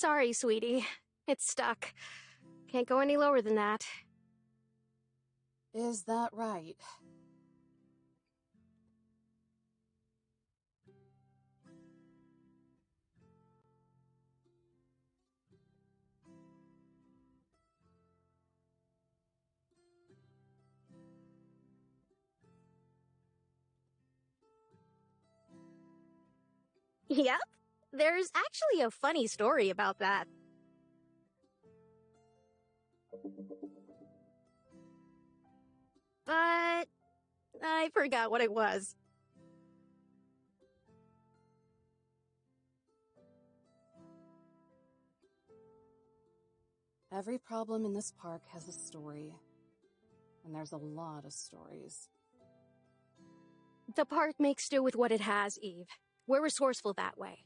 Sorry, sweetie. It's stuck. Can't go any lower than that. Is that right? Yep. There's actually a funny story about that. But I forgot what it was. Every problem in this park has a story. And there's a lot of stories. The park makes do with what it has, Eve. We're resourceful that way.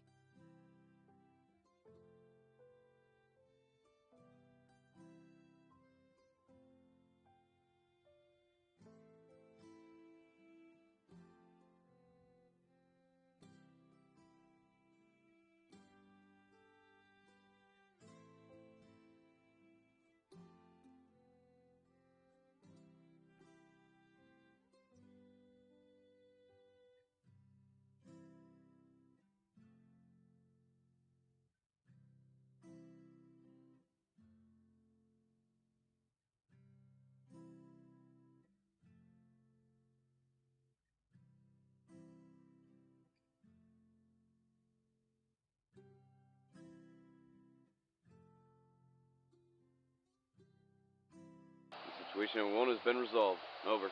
The situation at 1 has been resolved. Over.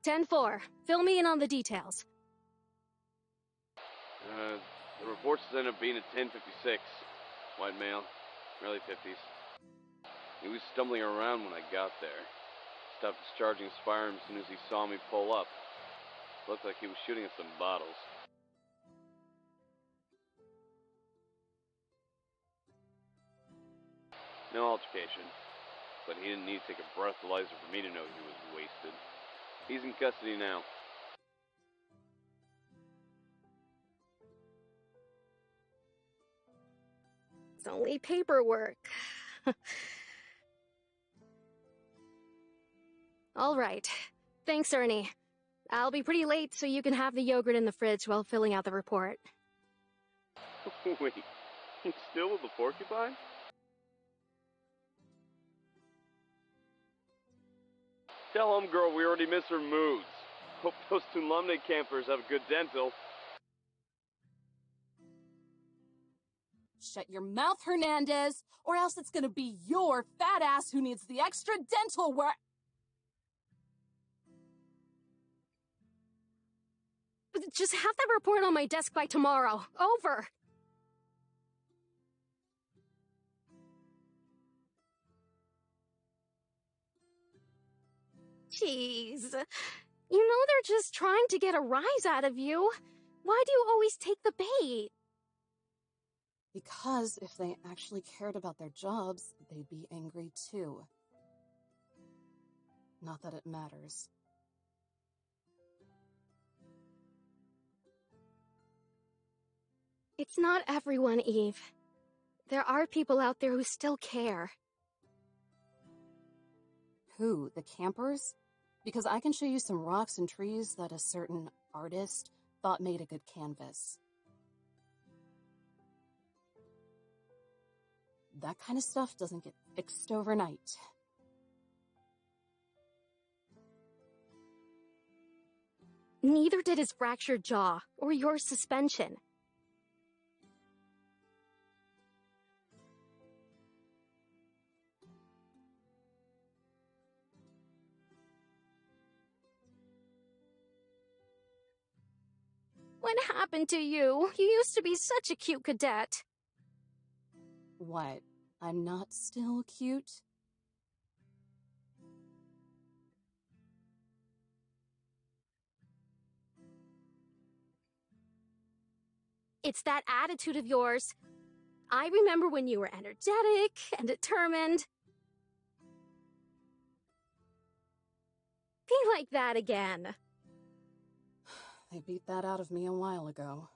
"10-4. Fill me in on the details." The reports ended up being at 10:56. White male, early 50s. He was stumbling around when I got there. Stopped discharging his firearm as soon as he saw me pull up. Looked like he was shooting at some bottles. No altercation, but he didn't need to take a breathalyzer for me to know he was wasted. He's in custody now. It's only paperwork. All right. Thanks, Ernie. I'll be pretty late, so you can have the yogurt in the fridge while filling out the report. Wait, he's still with the porcupine? Tell homegirl we already miss her moods. Hope those Tulumne campers have good dental. Shut your mouth, Hernandez, or else it's gonna be your fat ass who needs the extra dental work. Just have that report on my desk by tomorrow. Over. Jeez. You know they're just trying to get a rise out of you. Why do you always take the bait? Because if they actually cared about their jobs, they'd be angry too. Not that it matters. It's not everyone, Eve. There are people out there who still care. Who? The campers? Because I can show you some rocks and trees that a certain artist thought made a good canvas. That kind of stuff doesn't get fixed overnight. Neither did his fractured jaw, or your suspension. What happened to you? You used to be such a cute cadet. What? I'm not still cute? It's that attitude of yours. I remember when you were energetic and determined. Be like that again. They beat that out of me a while ago.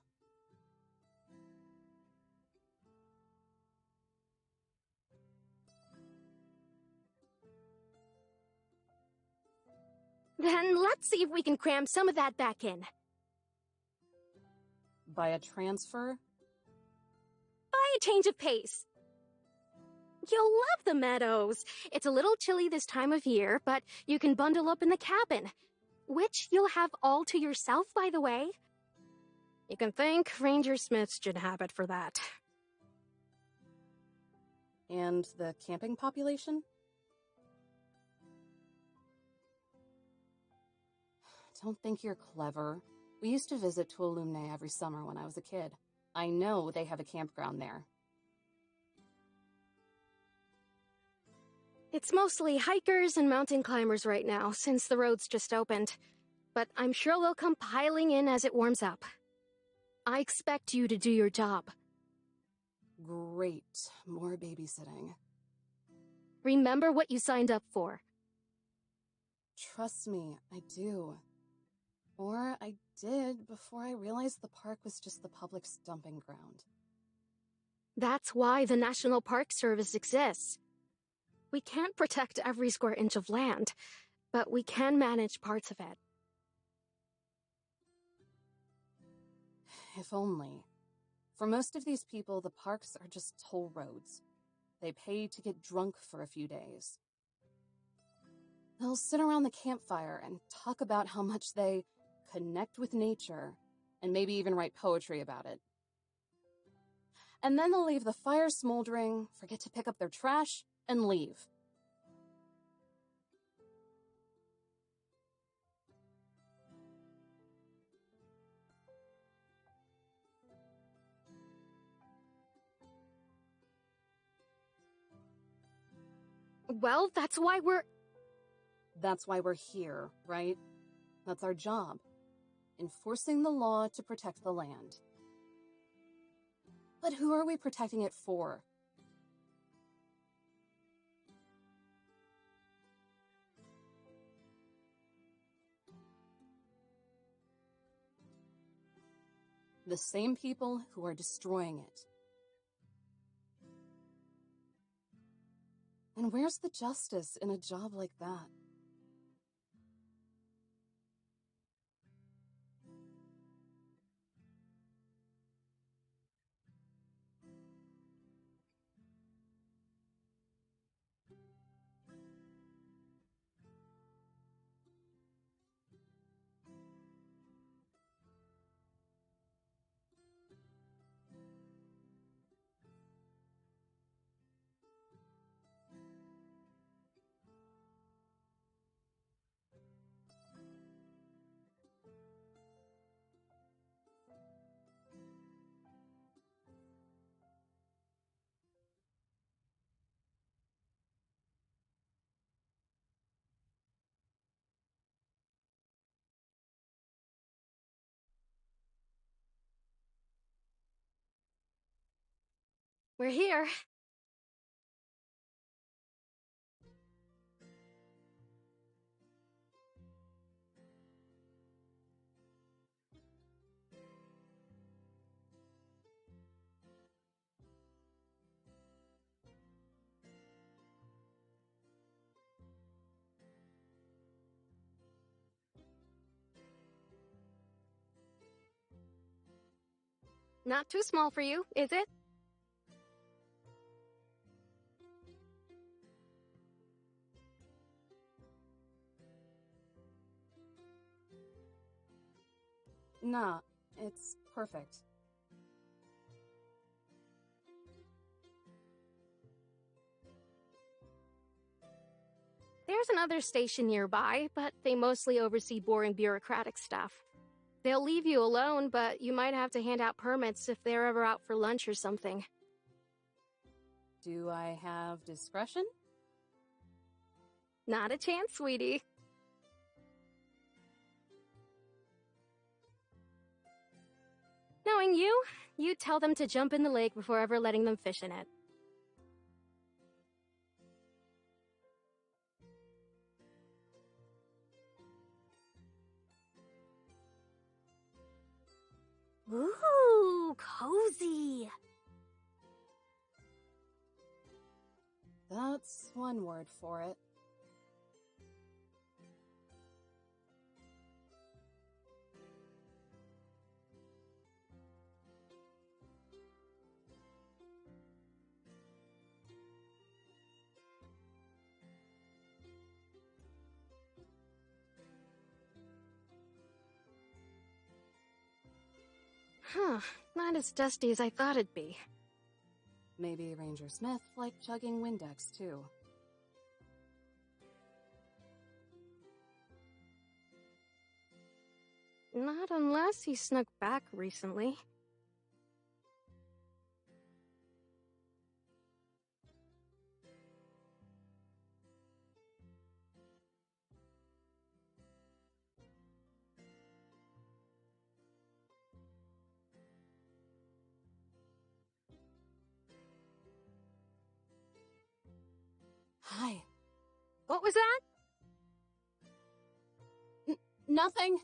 Then let's see if we can cram some of that back in. By a transfer? By a change of pace. You'll love the meadows. It's a little chilly this time of year, but you can bundle up in the cabin, which you'll have all to yourself, by the way. You can thank Ranger Smith's gin habit for that. And the camping population? Don't think you're clever. We used to visit Tuolumne every summer when I was a kid. I know they have a campground there. It's mostly hikers and mountain climbers right now, since the road's just opened. But I'm sure they'll come piling in as it warms up. I expect you to do your job. Great. More babysitting. Remember what you signed up for. Trust me, I do. Or I did before I realized the park was just the public's dumping ground. That's why the National Park Service exists. We can't protect every square inch of land, but we can manage parts of it. If only. For most of these people, the parks are just toll roads. They pay to get drunk for a few days. They'll sit around the campfire and talk about how much they connect with nature, and maybe even write poetry about it. And then they'll leave the fire smoldering, forget to pick up their trash, and leave. Well, that's why we're here, right? That's our job. Enforcing the law to protect the land. But who are we protecting it for? The same people who are destroying it. And where's the justice in a job like that? we're here. Not too small for you, is it? Nah, it's perfect. There's another station nearby, but they mostly oversee boring bureaucratic stuff. They'll leave you alone, but you might have to hand out permits if they're ever out for lunch or something. Do I have discretion? Not a chance, sweetie. Knowing you, you'd tell them to jump in the lake before ever letting them fish in it. Ooh, cozy. That's one word for it. Huh, not as dusty as I thought it'd be. Maybe Ranger Smith liked chugging Windex, too. Not unless he snuck back recently. Hi. What was that? Nothing.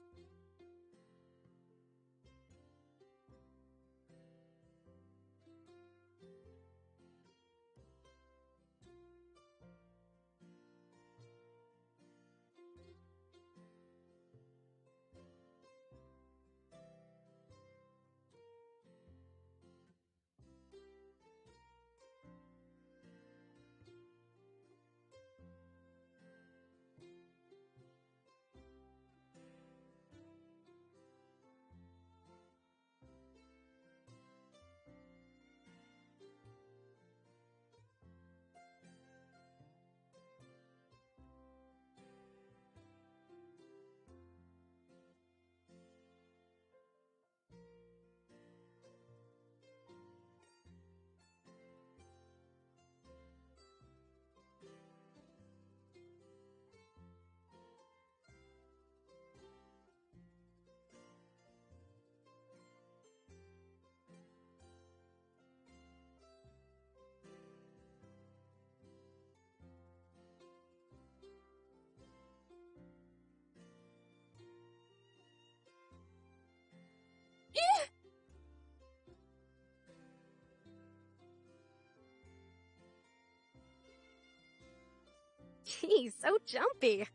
Geez, so jumpy.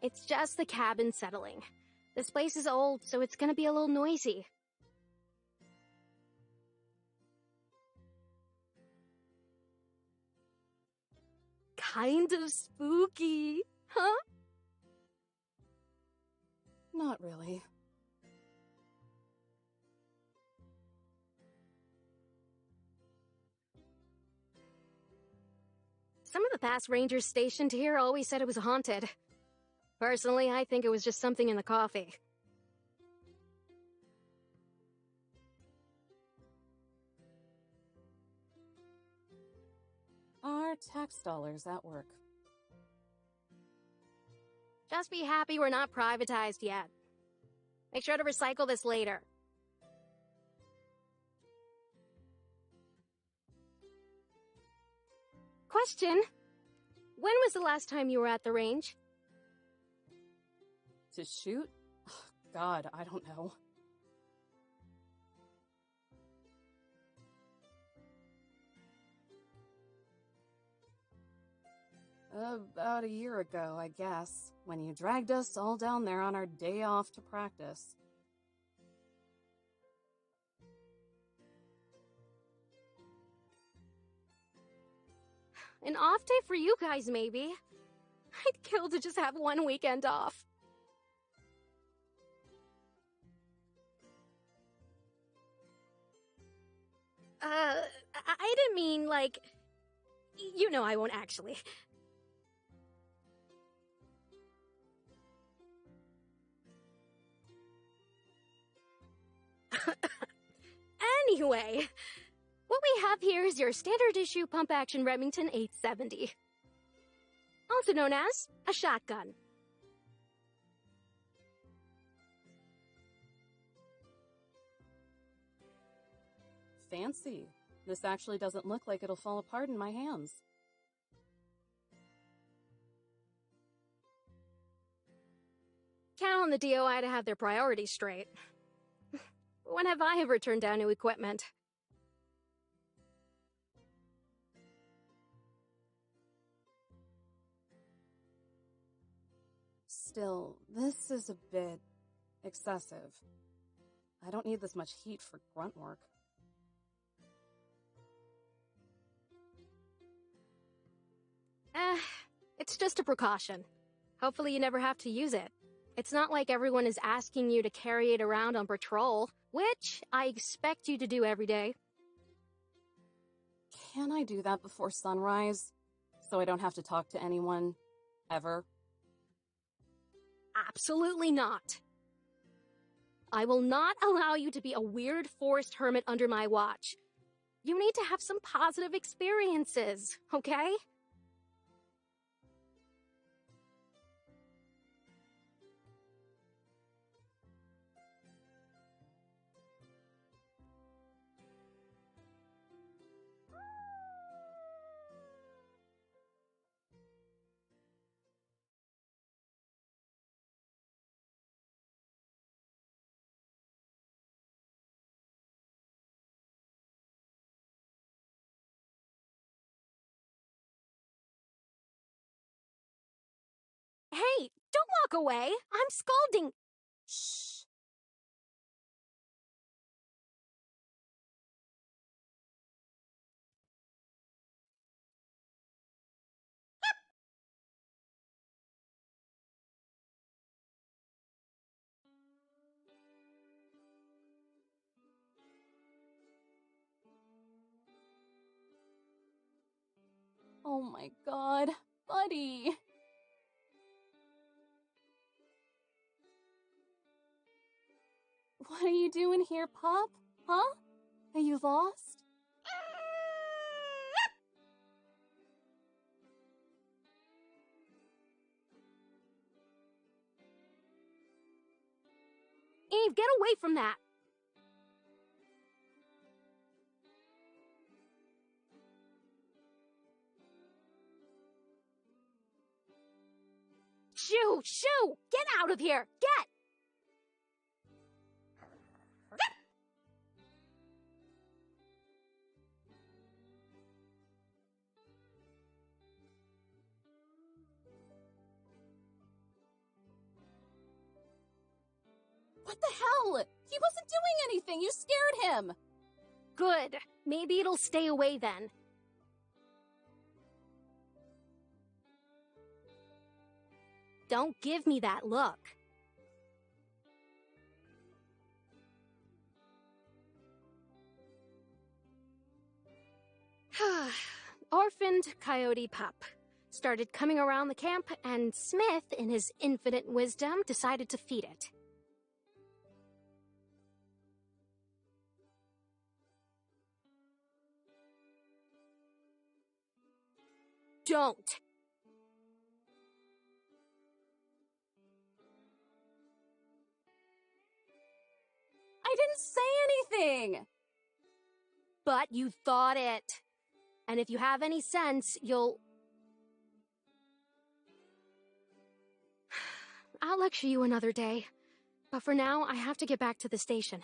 It's just the cabin settling. This place is old, so it's gonna be a little noisy. Kind of spooky, huh? Not really. Some of the past rangers stationed here always said it was haunted. Personally, I think it was just something in the coffee. Our tax dollars at work. Just be happy we're not privatized yet. Make sure to recycle this later. Question. When was the last time you were at the range? To shoot? God, I don't know. About a year ago, I guess, when you dragged us all down there on our day off to practice. An off day for you guys, maybe. I'd kill to just have one weekend off. I didn't mean, like... You know I won't actually. Anyway, what we have here is your standard issue pump-action Remington 870. Also known as a shotgun. Fancy. This actually doesn't look like it'll fall apart in my hands. on the DOI to have their priorities straight. When have I ever turned down new equipment? Still, this is a bit excessive. I don't need this much heat for grunt work. It's just a precaution. Hopefully you never have to use it. It's not like everyone is asking you to carry it around on patrol, which I expect you to do every day. Can I do that before sunrise? So I don't have to talk to anyone, ever? Absolutely not. I will not allow you to be a weird forest hermit under my watch. You need to have some positive experiences, okay? Hey, don't walk away. I'm scalding. Shh. Oh my god, buddy. What are you doing here, pup? Huh? Are you lost? Eve, get away from that. Shoo! Shoo! Get out of here! Get! What the hell? He wasn't doing anything. You scared him. Good. Maybe it'll stay away then. Don't give me that look. Orphaned coyote pup. Started coming around the camp, and Smith, in his infinite wisdom, decided to feed it. Don't! I didn't say anything! But you thought it. And if you have any sense, you'll... I'll lecture you another day. But for now, I have to get back to the station.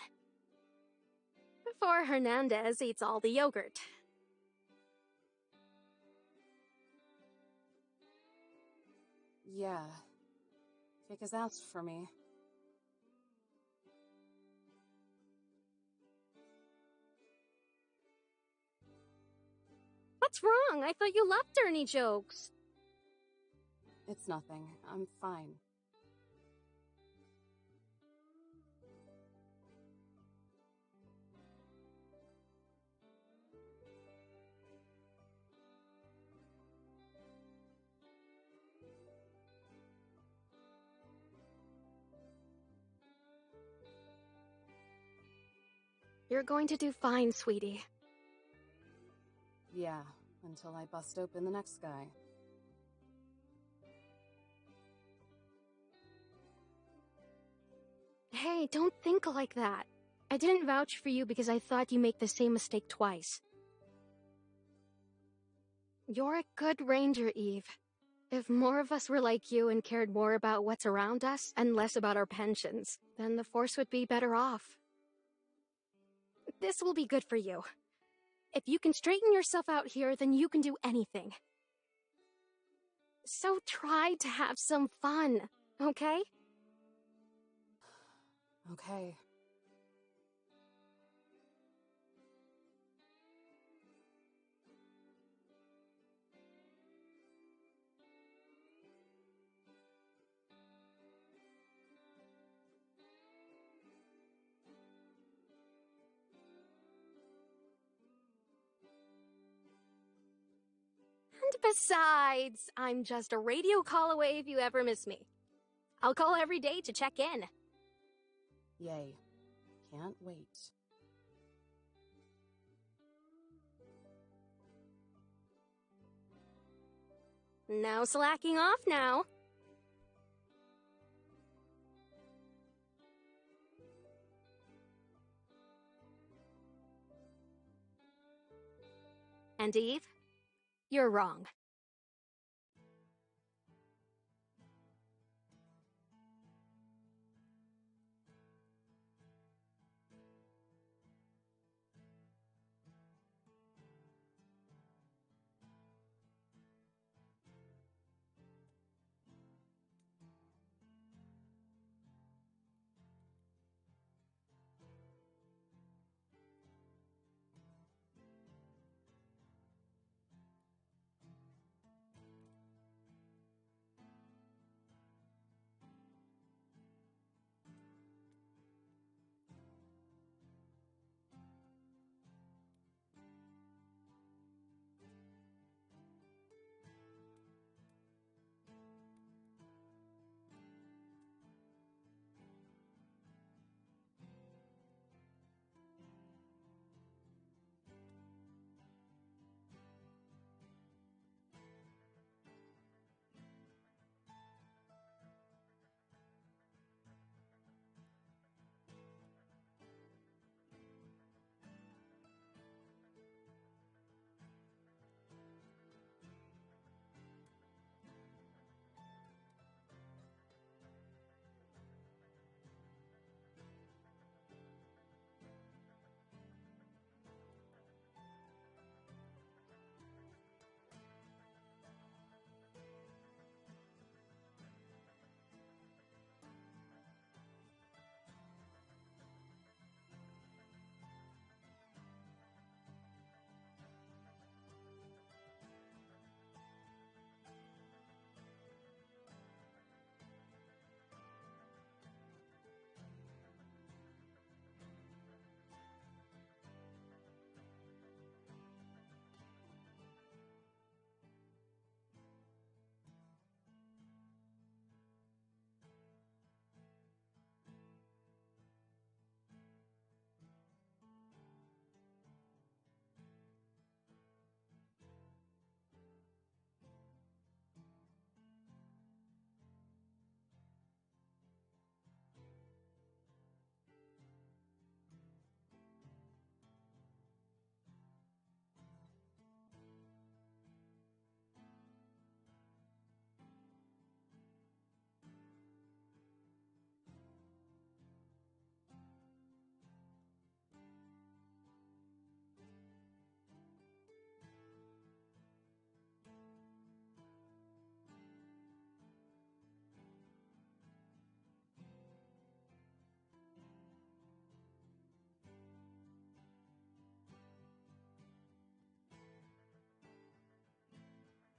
Before Hernandez eats all the yogurt. Yeah. Kick his ass for me. What's wrong? I thought you loved dirty jokes. It's nothing. I'm fine. You're going to do fine, sweetie. Yeah, until I bust open the next guy. Hey, don't think like that. I didn't vouch for you because I thought you make the same mistake twice. You're a good ranger, Eve. If more of us were like you and cared more about what's around us and less about our pensions, then the Force would be better off. This will be good for you. If you can straighten yourself out here, then you can do anything. So try to have some fun, okay? Okay. And besides, I'm just a radio call away if you ever miss me. I'll call every day to check in. Yay. Can't wait. No slacking off now. And Eve, you're wrong.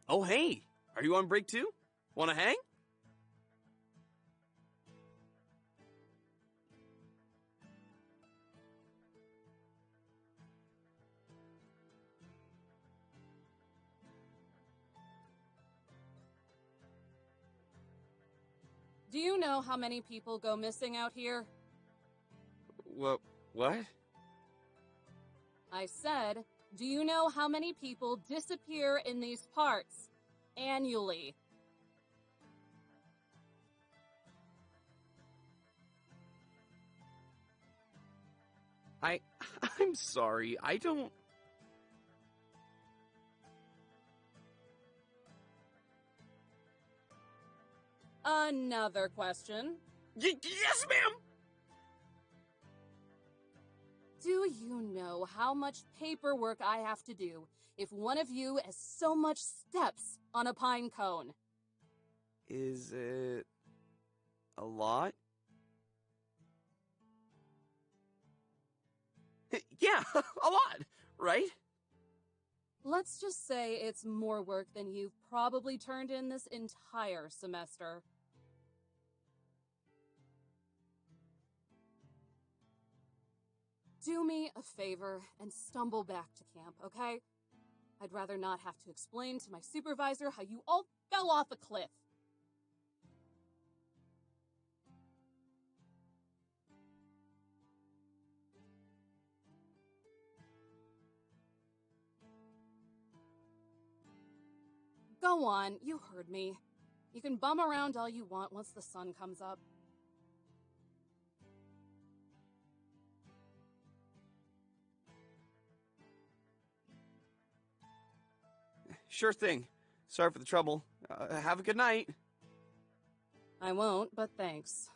Oh, hey! Are you on break too? Wanna hang? Do you know how many people go missing out here? What? I said, do you know how many people disappear in these parts annually? I'm sorry, I don't... Another question. Yes, ma'am! Do you know how much paperwork I have to do if one of you as so much steps on a pine cone? Is it a lot? Yeah, a lot, right? Let's just say it's more work than you've probably turned in this entire semester. Do me a favor and stumble back to camp, okay? I'd rather not have to explain to my supervisor how you all fell off a cliff. Go on, you heard me. You can bum around all you want once the sun comes up. Sure thing. Sorry for the trouble. Have a good night. I won't, but thanks.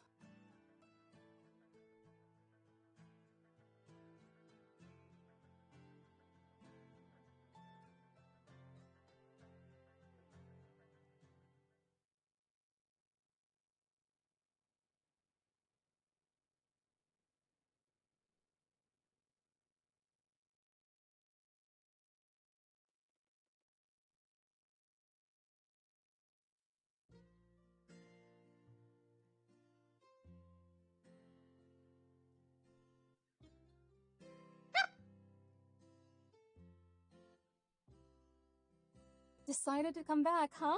Decided to come back, huh?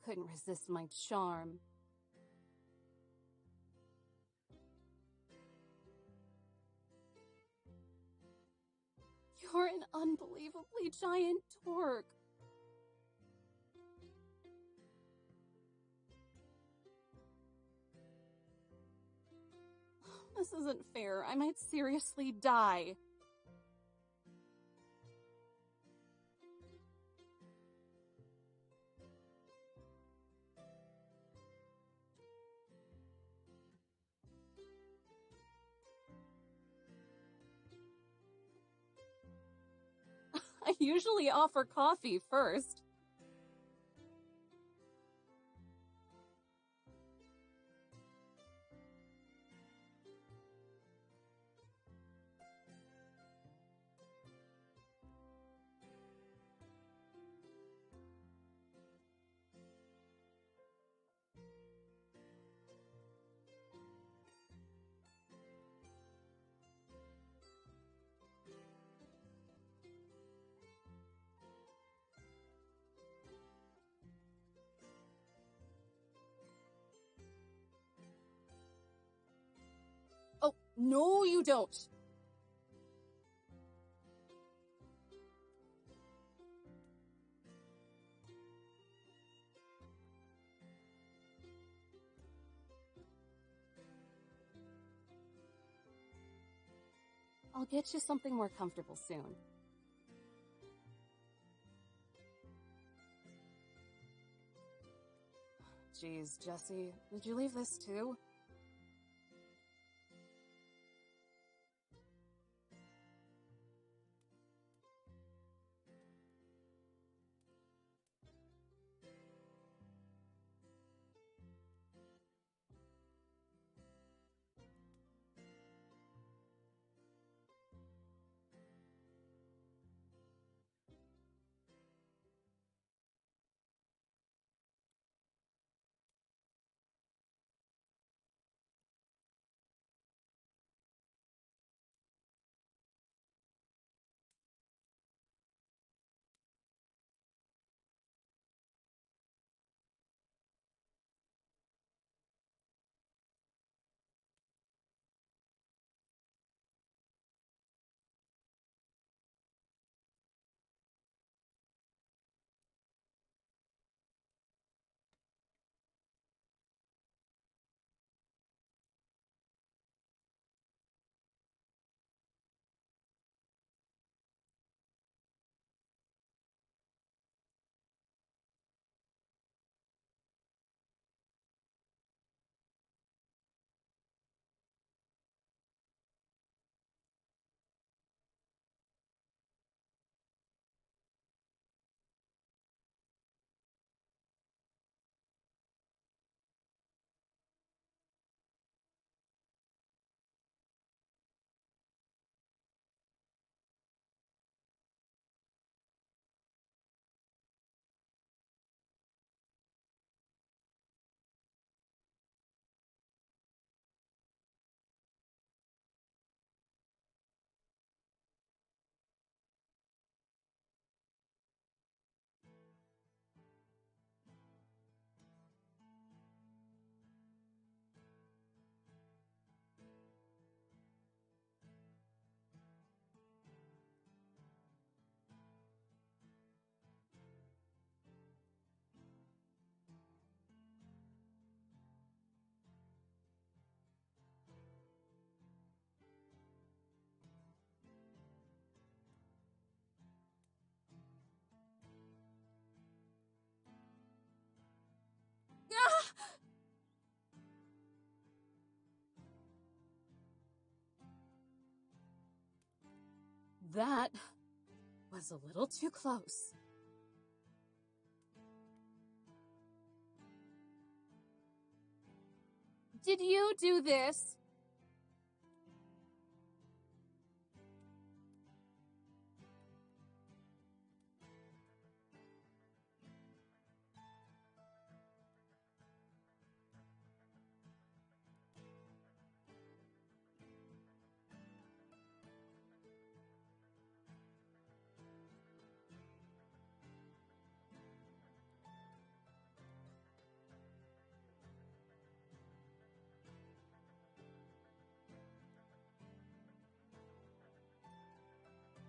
Couldn't resist my charm. You're an unbelievably giant dork. This isn't fair. I might seriously die. I usually offer coffee first. Oh, no you don't. I'll get you something more comfortable soon. Jeez, Jesse, did you leave this too? That was a little too close. Did you do this?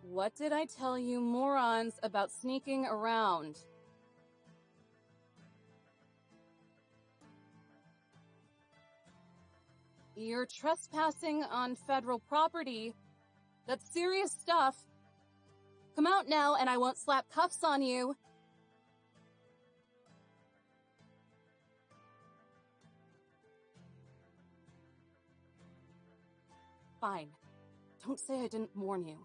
What did I tell you morons about sneaking around? You're trespassing on federal property. That's serious stuff. Come out now and I won't slap cuffs on you. Fine. Don't say I didn't warn you.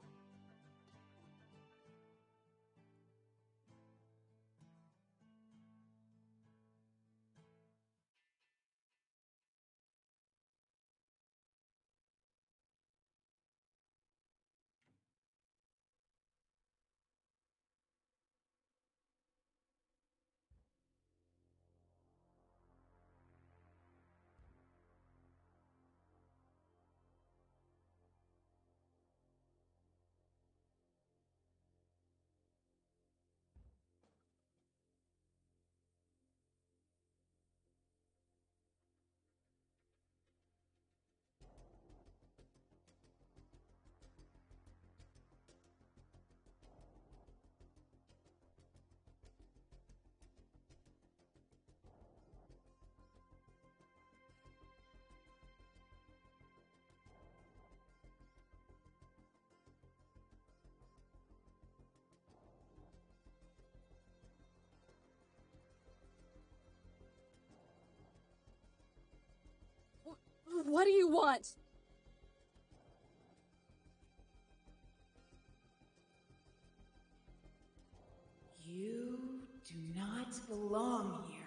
What do you want? You do not belong here.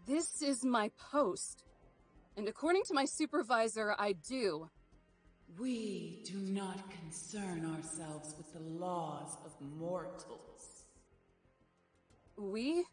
This is my post. And according to my supervisor, I do. We do not concern ourselves with the laws of mortals. We?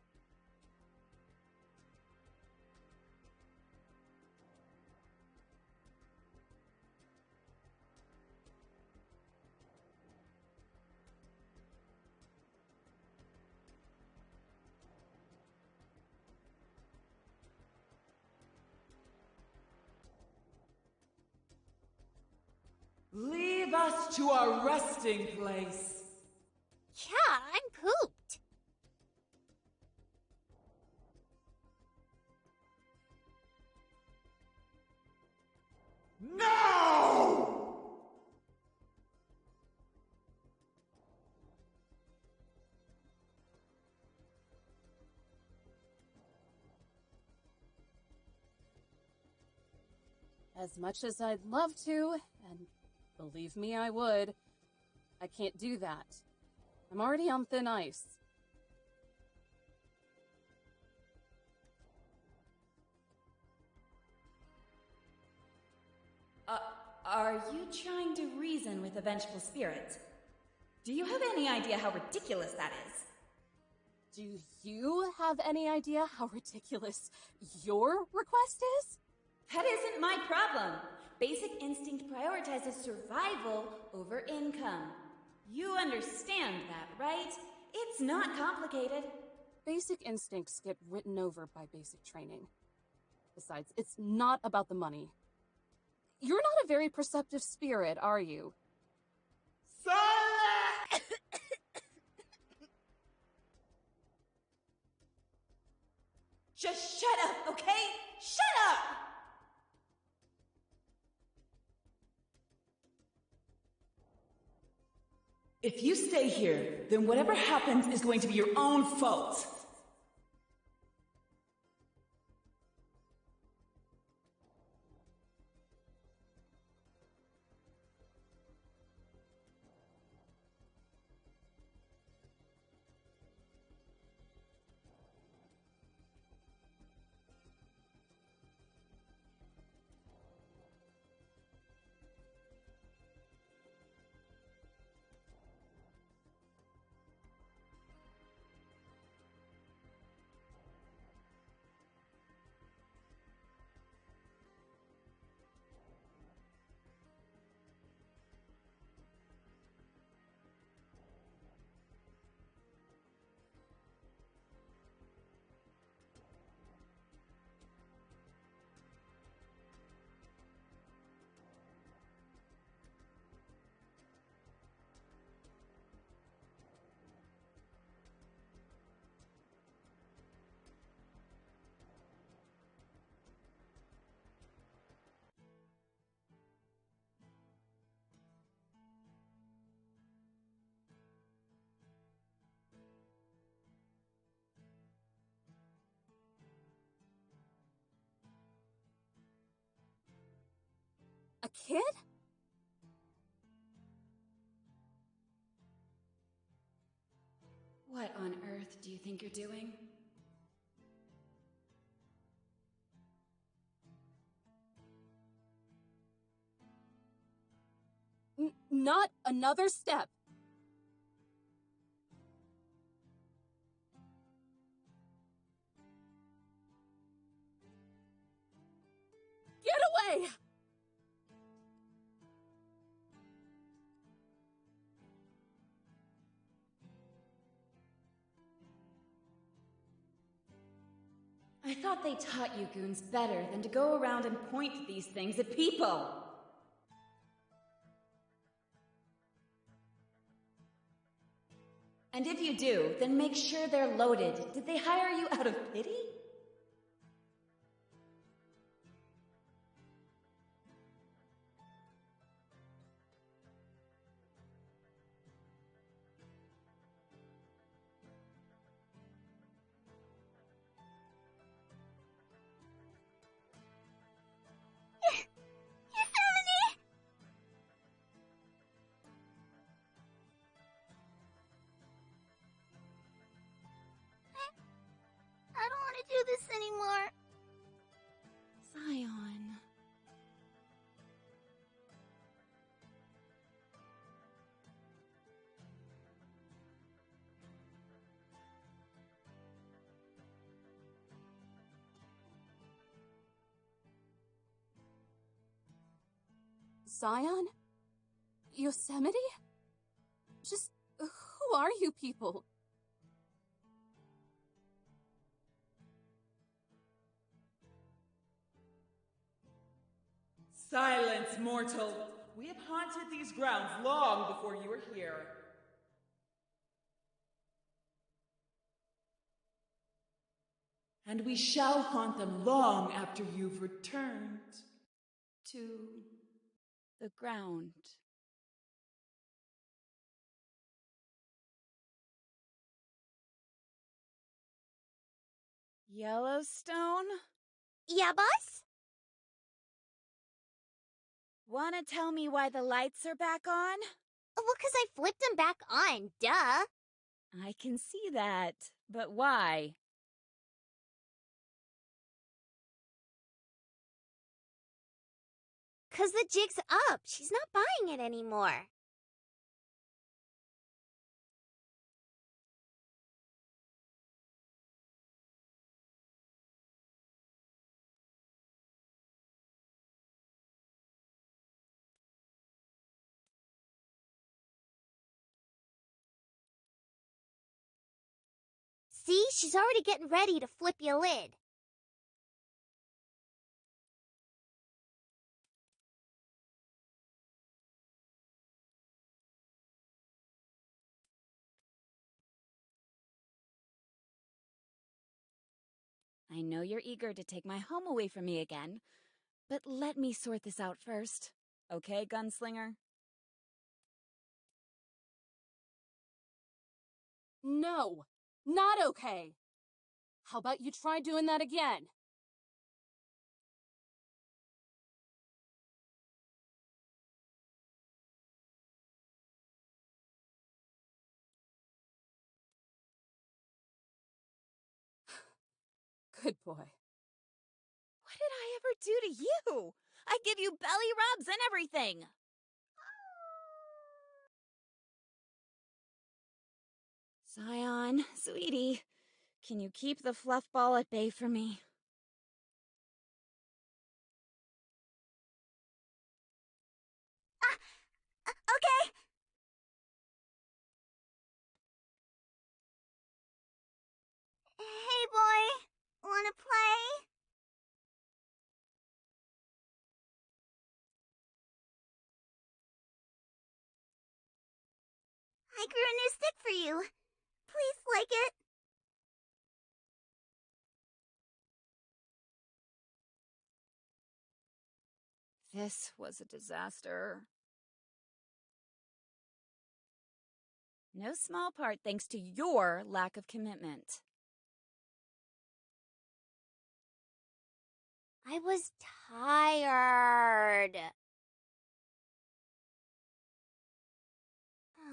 Leave us to our resting place. Yeah, I'm pooped. No! As much as I'd love to, and believe me, I would, I can't do that. I'm already on thin ice. Are you trying to reason with a vengeful spirit? Do you have any idea how ridiculous that is? Do you have any idea how ridiculous your request is? That isn't my problem. Basic instinct prioritizes survival over income. You understand that, right? It's not complicated. Basic instincts get written over by basic training. Besides, it's not about the money. You're not a very perceptive spirit, are you? Silence! Just shut up, okay? Shut up! If you stay here, then whatever happens is going to be your own fault. kid? What on earth do you think you're doing? Not another step. Get away! I thought they taught you goons better than to go around and point these things at people. And if you do, then make sure they're loaded. Did they hire you out of pity? I don't want to do this anymore. Zion. Zion? Yosemite? Just who are you people? Silence, mortal! We have haunted these grounds long before you were here. And we shall haunt them long after you've returned. To the ground. Yellowstone? Yeah, boss? Wanna tell me why the lights are back on? Well, 'cause I flipped them back on, duh. I can see that, but why? 'Cause the jig's up. She's not buying it anymore. See, she's already getting ready to flip your lid. I know you're eager to take my home away from me again, but let me sort this out first. Okay, gunslinger? No, not okay. How about you try doing that again? Good boy. What did I ever do to you? I give you belly rubs and everything. Zion, sweetie, can you keep the fluff ball at bay for me? Okay. Hey, boy. Wanna play? I grew a new stick for you. Please like it. This was a disaster. No small part thanks to your lack of commitment. I was tired.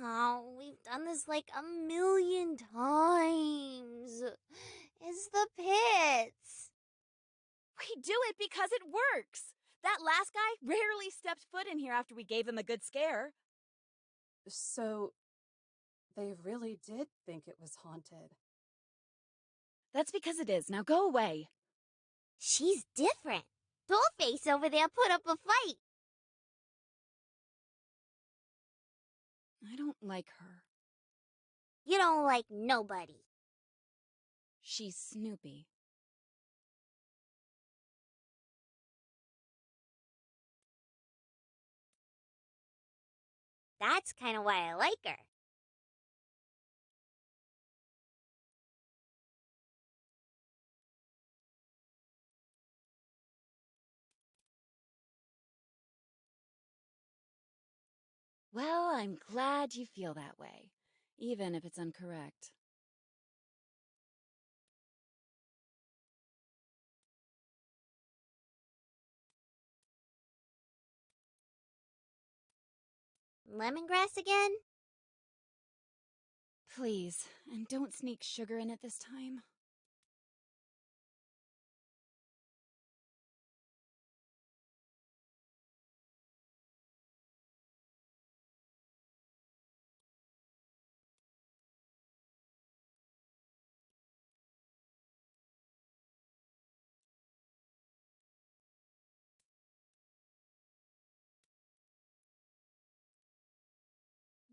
Oh, we've done this like a million times. It's the pits. We do it because it works. That last guy rarely stepped foot in here after we gave him a good scare. So, they really did think it was haunted. That's because it is. Now go away. She's different. Dollface over there put up a fight. I don't like her. You don't like nobody. She's Snoopy. That's kind of why I like her. Well, I'm glad you feel that way, even if it's incorrect. Lemongrass again? Please, and don't sneak sugar in it this time.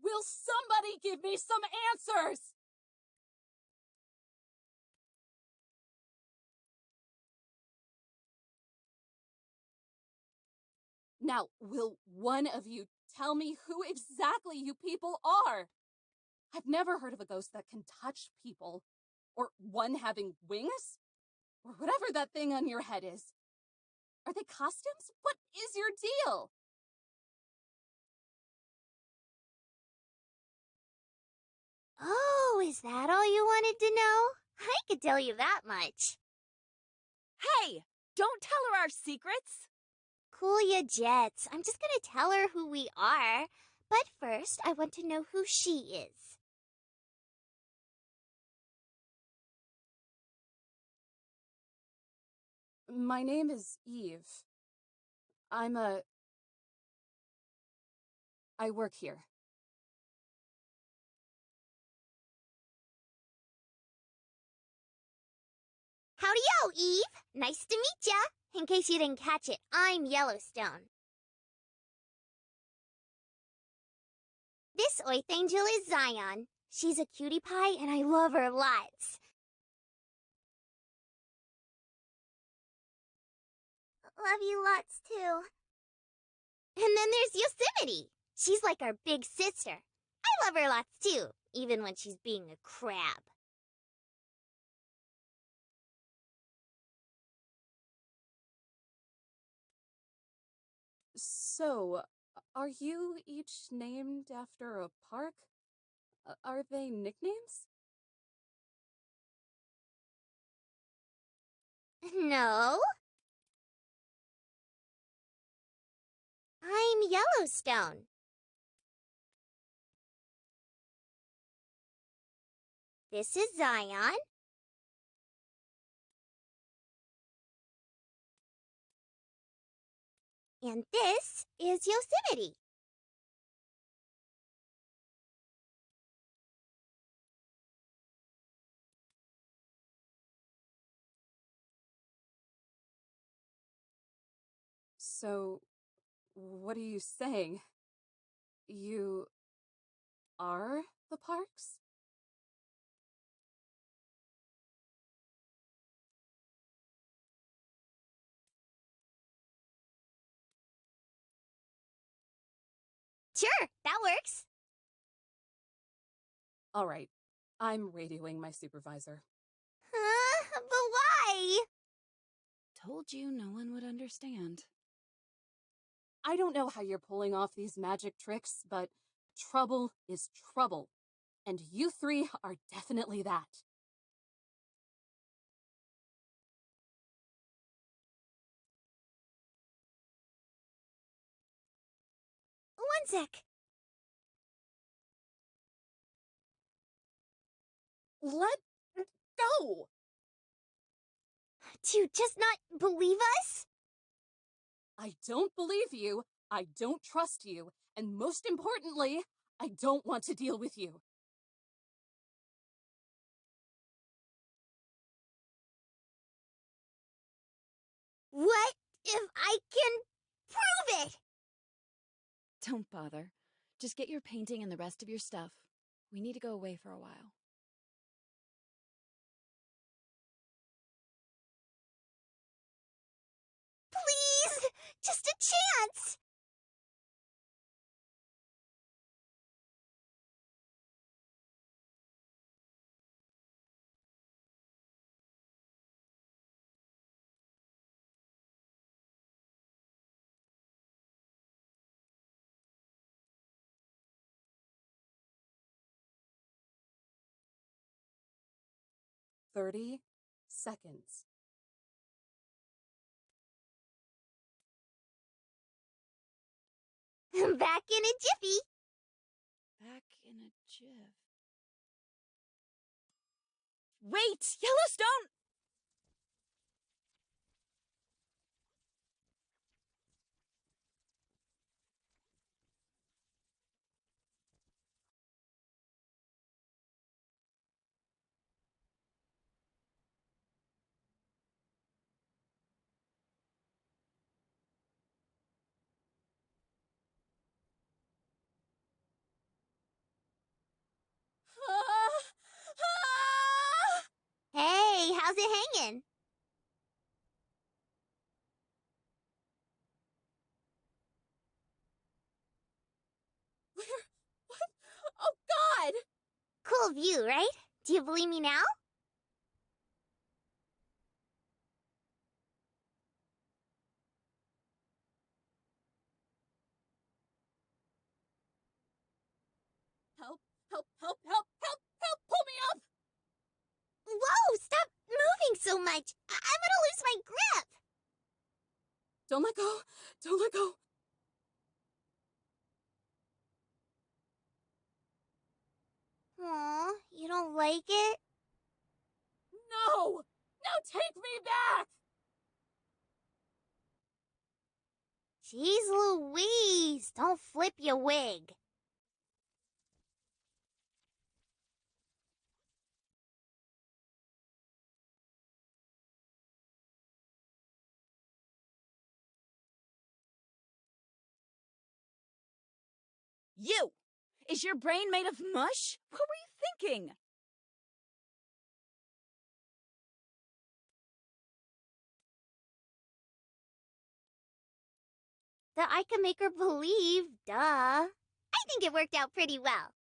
Will somebody give me some answers? Now, will one of you tell me who exactly you people are? I've never heard of a ghost that can touch people. Or one having wings? Or whatever that thing on your head is. Are they costumes? What is your deal? Oh, is that all you wanted to know? I could tell you that much. Hey! Don't tell her our secrets! Cool ya jets. I'm just gonna tell her who we are. But first, I want to know who she is. My name is Eve. I work here. Howdy-o, Eve. Nice to meet ya. In case you didn't catch it, I'm Yellowstone. This Oath Angel is Zion. She's a cutie pie, and I love her lots. Love you lots, too. And then there's Yosemite. She's like our big sister. I love her lots, too, even when she's being a crab. So, are you each named after a park? Are they nicknames? No. I'm Yellowstone. This is Zion. And this is Yosemite. So, what are you saying? You are the parks? Sure, that works. All right, I'm radioing my supervisor. But why? Told you no one would understand. I don't know how you're pulling off these magic tricks, but trouble is trouble. And you three are definitely that. One sec. Let go! Do you just not believe us? I don't believe you, I don't trust you, and most importantly, I don't want to deal with you. What if I can prove it? Don't bother. Just get your painting and the rest of your stuff. We need to go away for a while. Please! Just a chance! "30 seconds. Back in a jiffy. Back in a jiff. Wait! Yellowstone! Hey, how's it hanging? What? Oh, God! Cool view, right? Do you believe me now? Help, help, help, help, help, help, pull me up! Whoa, stop moving so much. I'm gonna lose my grip. Don't let go, don't let go. Aw, you don't like it? No! Now take me back! Jeez Louise, don't flip your wig. You! Is your brain made of mush? What were you thinking? That I can make her believe, duh. I think it worked out pretty well.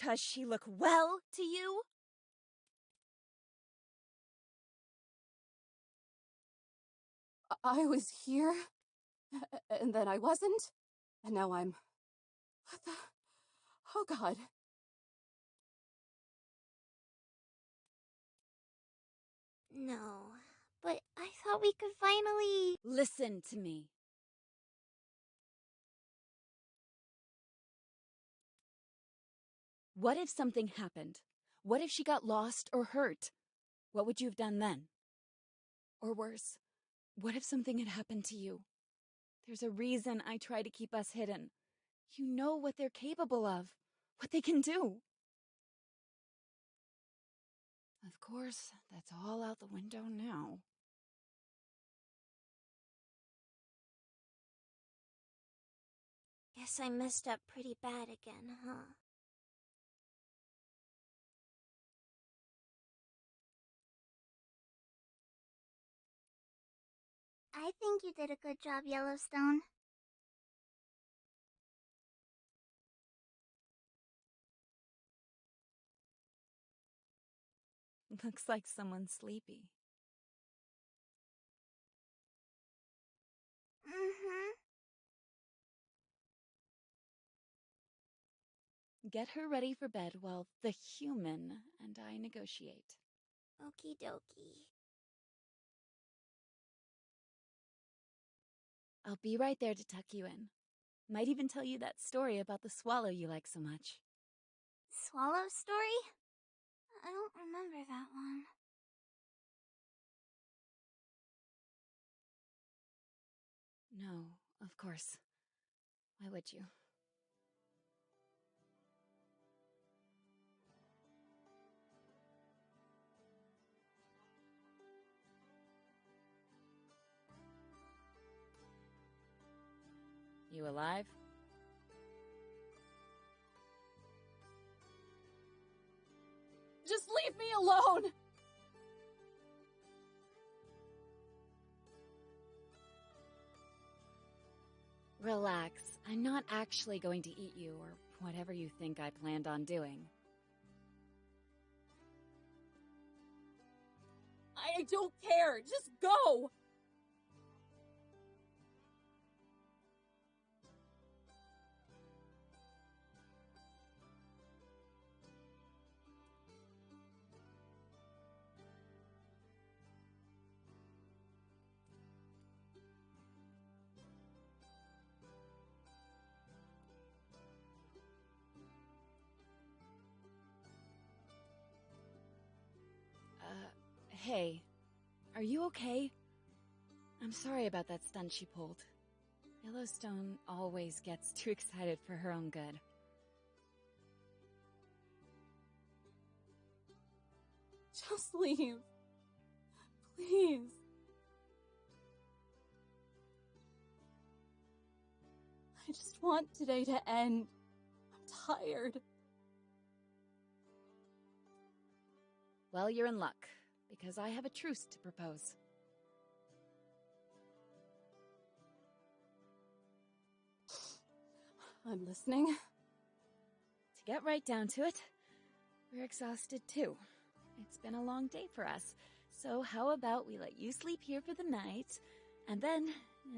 Does she look well to you? I was here, and then I wasn't, and now I'm... What the... Oh, God. No, but I thought we could finally... Listen to me. What if something happened? What if she got lost or hurt? What would you have done then? Or worse, what if something had happened to you? There's a reason I try to keep us hidden. You know what they're capable of, what they can do. Of course, that's all out the window now. Guess I messed up pretty bad again, huh? I think you did a good job, Yellowstone. Looks like someone's sleepy. Mm-hmm. Get her ready for bed while the human and I negotiate. Okie dokie. I'll be right there to tuck you in. Might even tell you that story about the swallow you like so much. Swallow story? I don't remember that one. No, of course. Why would you? You alive? Just leave me alone! Relax. I'm not actually going to eat you or whatever you think I planned on doing. I don't care! Just go! Hey. Are you okay? I'm sorry about that stunt she pulled. Yellowstone always gets too excited for her own good. Just leave. Please. I just want today to end. I'm tired. Well, you're in luck, because I have a truce to propose. I'm listening. To get right down to it, we're exhausted too. It's been a long day for us, so how about we let you sleep here for the night, and then,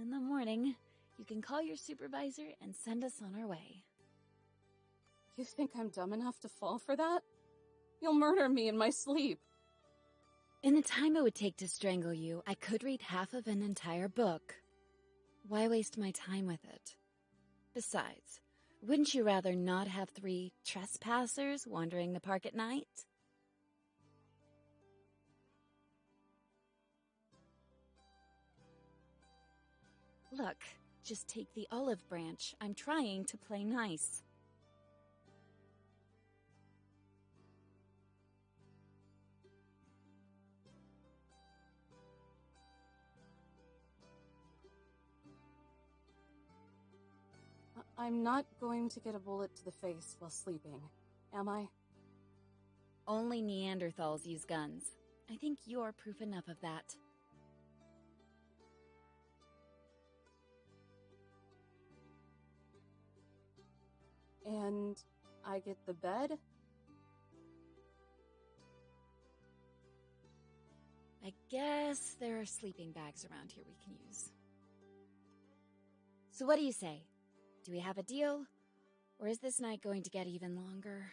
in the morning, you can call your supervisor and send us on our way. You think I'm dumb enough to fall for that? You'll murder me in my sleep. In the time it would take to strangle you, I could read half of an entire book. Why waste my time with it? Besides, wouldn't you rather not have 3 trespassers wandering the park at night? Look, just take the olive branch. I'm trying to play nice. I'm not going to get a bullet to the face while sleeping, am I? Only Neanderthals use guns. I think you're proof enough of that. And I get the bed? I guess there are sleeping bags around here we can use. So what do you say? Do we have a deal? Or is this night going to get even longer?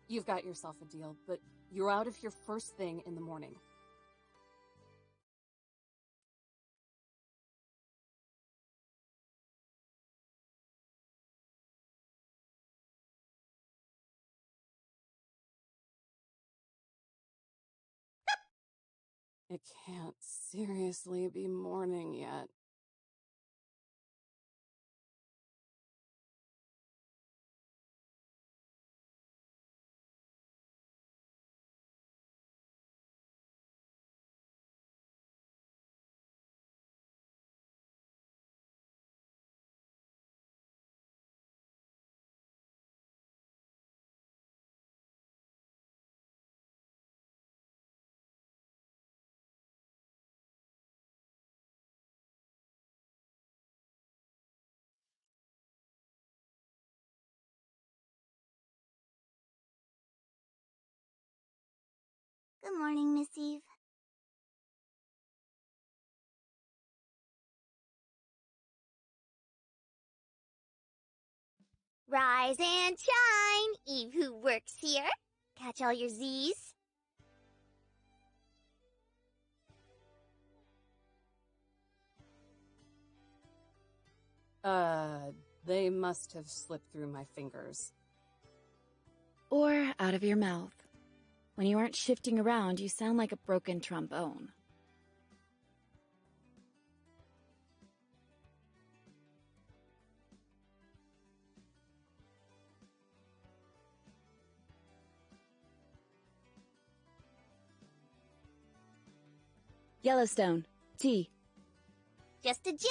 You've got yourself a deal, but you're out of here first thing in the morning. It can't seriously be morning yet. Good morning, Miss Eve. Rise and shine, Eve who works here. Catch all your Z's. They must have slipped through my fingers. Or out of your mouth. When you aren't shifting around, you sound like a broken trombone. Yellowstone. T. Just a GIF.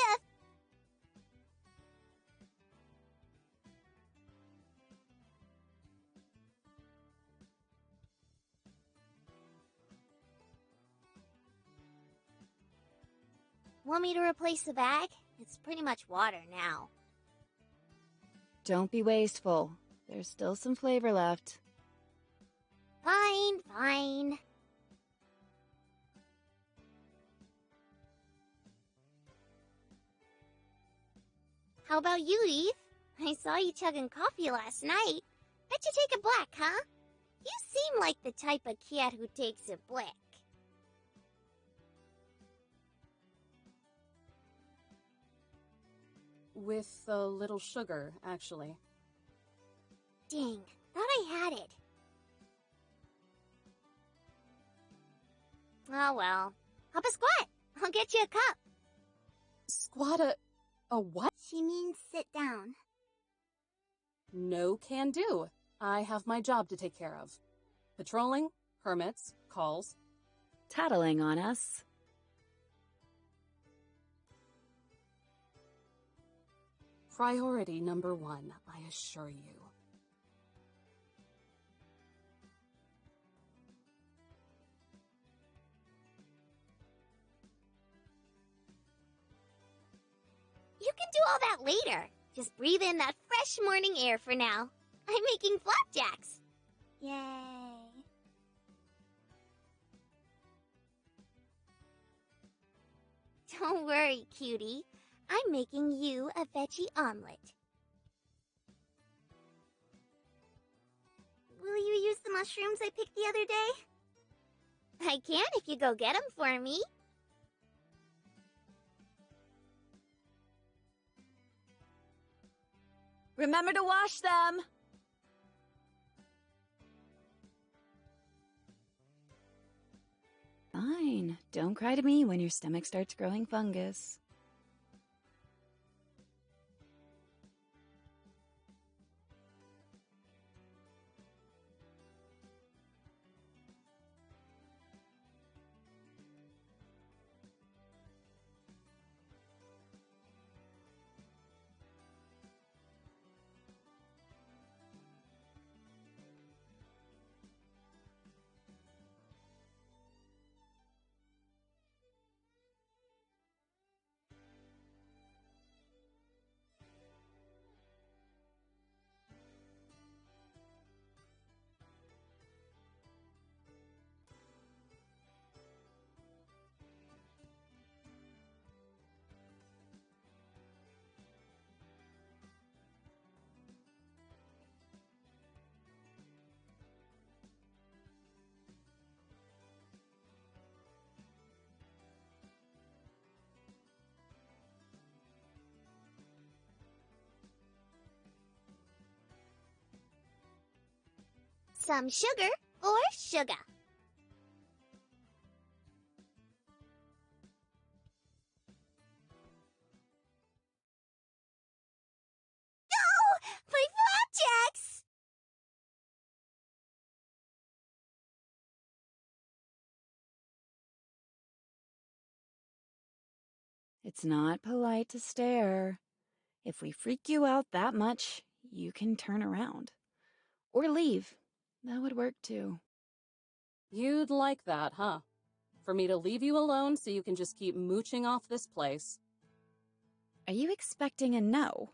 Want me to replace the bag? It's pretty much water now. Don't be wasteful. There's still some flavor left. Fine, fine. How about you, Eve? I saw you chugging coffee last night. Bet you take a black, huh? You seem like the type of cat who takes a black. With a little sugar, actually. Dang, thought I had it. Oh well. Hop a squat. I'll get you a cup. Squat a what? She means sit down. No can do. I have my job to take care of. Patrolling, permits, calls. Tattling on us. Priority number 1, I assure you. You can do all that later. Just breathe in that fresh morning air for now. I'm making flapjacks. Yay. Don't worry, cutie. I'm making you a veggie omelet. Will you use the mushrooms I picked the other day? I can if you go get them for me. Remember to wash them! Fine. Don't cry to me when your stomach starts growing fungus. Some sugar or sugar. No! My flapjacks! It's not polite to stare. If we freak you out that much, you can turn around. Or leave. That would work too. You'd like that, huh? For me to leave you alone so you can just keep mooching off this place. Are you expecting a no?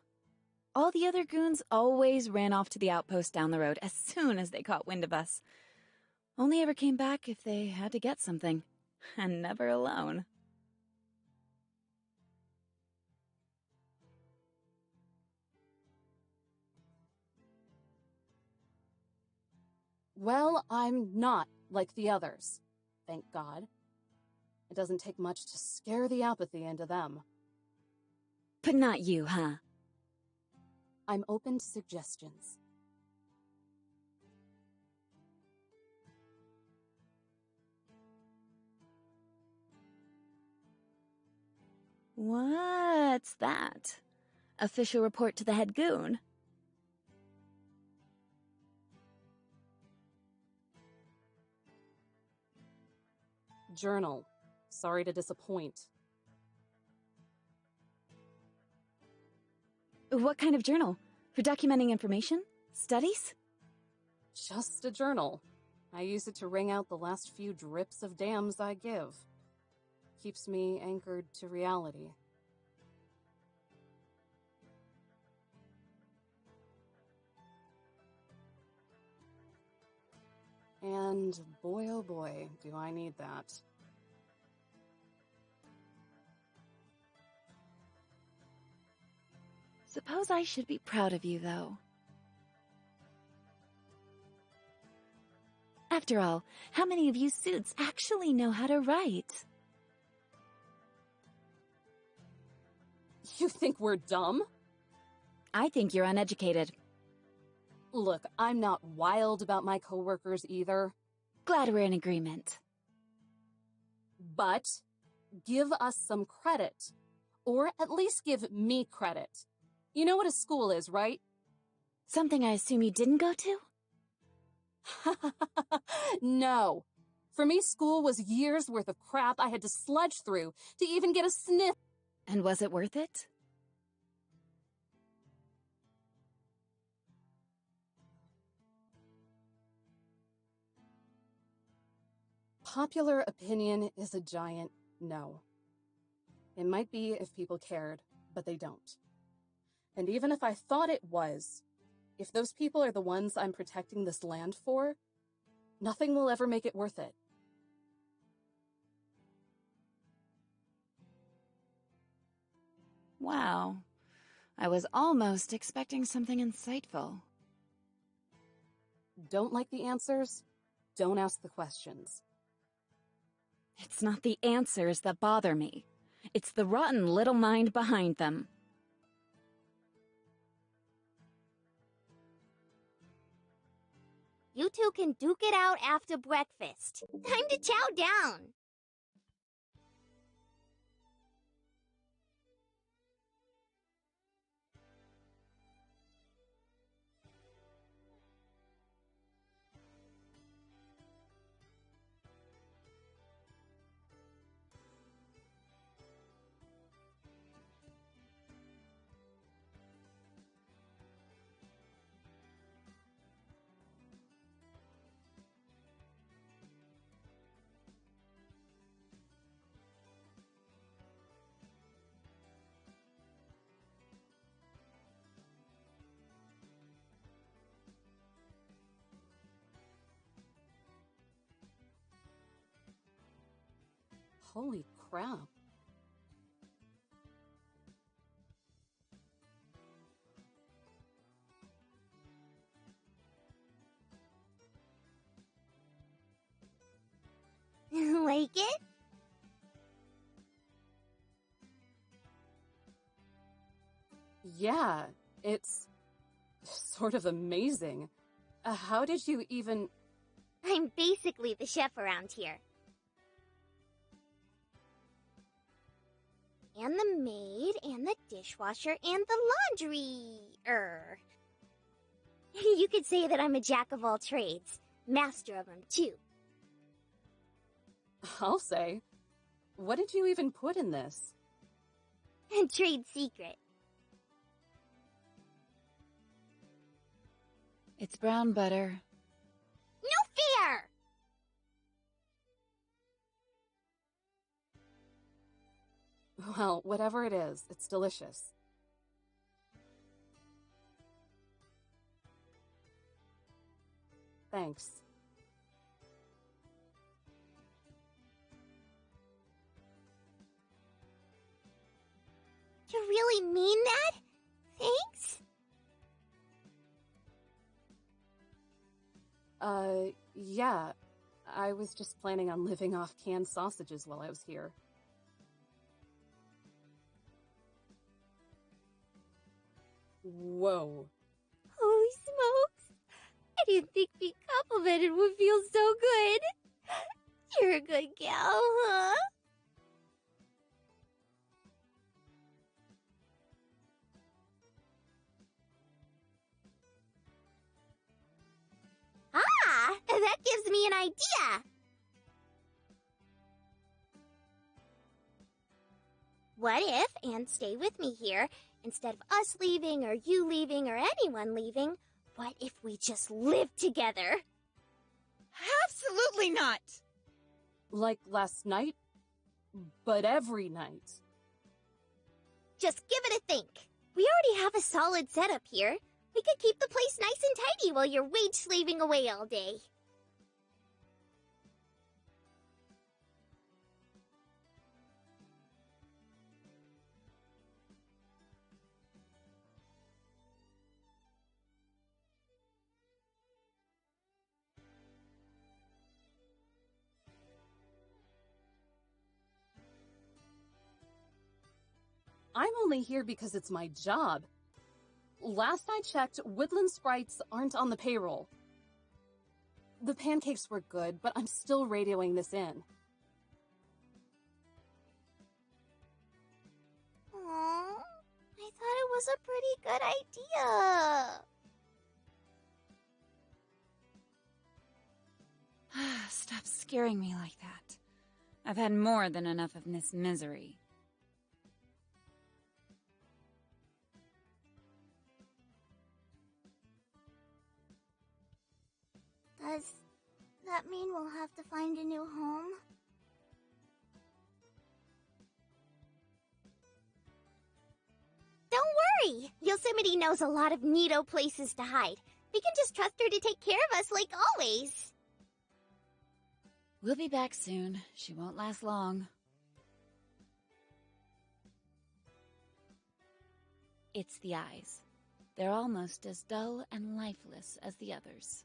All the other goons always ran off to the outpost down the road as soon as they caught wind of us. Only ever came back if they had to get something. And never alone. Well, I'm not like the others. Thank God. It doesn't take much to scare the apathy into them. But not you, huh? I'm open to suggestions. What's that? Official report to the head goon? Journal. Sorry to disappoint. What kind of journal? For documenting information? Studies? Just a journal. I use it to wring out the last few drips of damns I give. Keeps me anchored to reality. And boy oh boy, do I need that. Suppose I should be proud of you, though. After all, how many of you suits actually know how to write? You think we're dumb? I think you're uneducated. Look, I'm not wild about my coworkers either. Glad we're in agreement. But give us some credit. Or at least give me credit. You know what a school is, right? Something I assume you didn't go to? No. For me, school was years worth of crap I had to sludge through to even get a sniff. And was it worth it? Popular opinion is a giant no. It might be if people cared, but they don't. And even if I thought it was, if those people are the ones I'm protecting this land for, nothing will ever make it worth it. Wow. I was almost expecting something insightful. Don't like the answers? Don't ask the questions. It's not the answers that bother me. It's the rotten little mind behind them. You two can duke it out after breakfast. Time to chow down. Holy crap. Like it? Yeah, it's sort of amazing. How did you even... I'm basically the chef around here. And the maid, and the dishwasher, and the laundry. You could say that I'm a jack of all trades. Master of them, too. I'll say. What did you even put in this? Trade secret. It's brown butter. No fear! Well, whatever it is, it's delicious. Thanks. You really mean that? Thanks? Yeah. I was just planning on living off canned sausages while I was here. Whoa. Holy smokes! I didn't think being complimented would feel so good. You're a good gal, huh? Ah, that gives me an idea. What if, and stay with me here, instead of us leaving or you leaving or anyone leaving, what if we just live together? Absolutely not! Like last night? But every night. Just give it a think. We already have a solid setup here. We could keep the place nice and tidy while you're wage slaving away all day. I'm only here because it's my job. Last I checked, Woodland Sprites aren't on the payroll. The pancakes were good, but I'm still radioing this in. Aww, I thought it was a pretty good idea. Stop scaring me like that. I've had more than enough of this misery. Does that mean we'll have to find a new home? Don't worry! Yosemite knows a lot of neato places to hide. We can just trust her to take care of us like always. We'll be back soon. She won't last long. It's the eyes. They're almost as dull and lifeless as the others.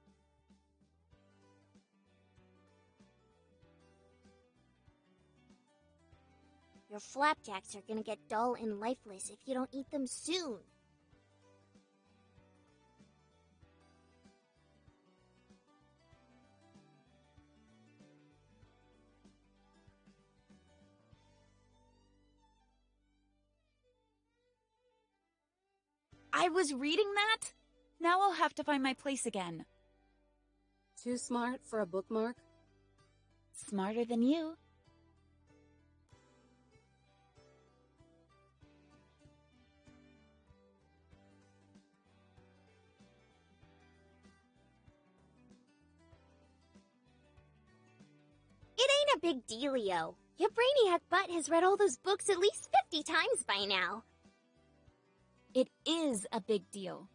Your flapjacks are gonna get dull and lifeless if you don't eat them soon. I was reading that? Now I'll have to find my place again. Too smart for a bookmark? Smarter than you. It ain't a big dealio. Your brainiac butt has read all those books at least 50 times by now. It is a big deal.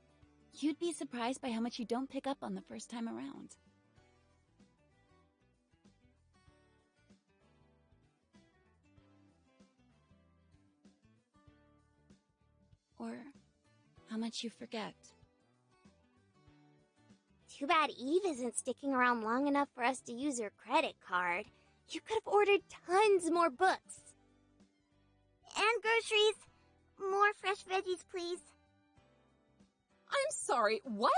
You'd be surprised by how much you don't pick up on the first time around. Or how much you forget. Too bad Eve isn't sticking around long enough for us to use her credit card. You could have ordered tons more books. And groceries. More fresh veggies, please. I'm sorry, what?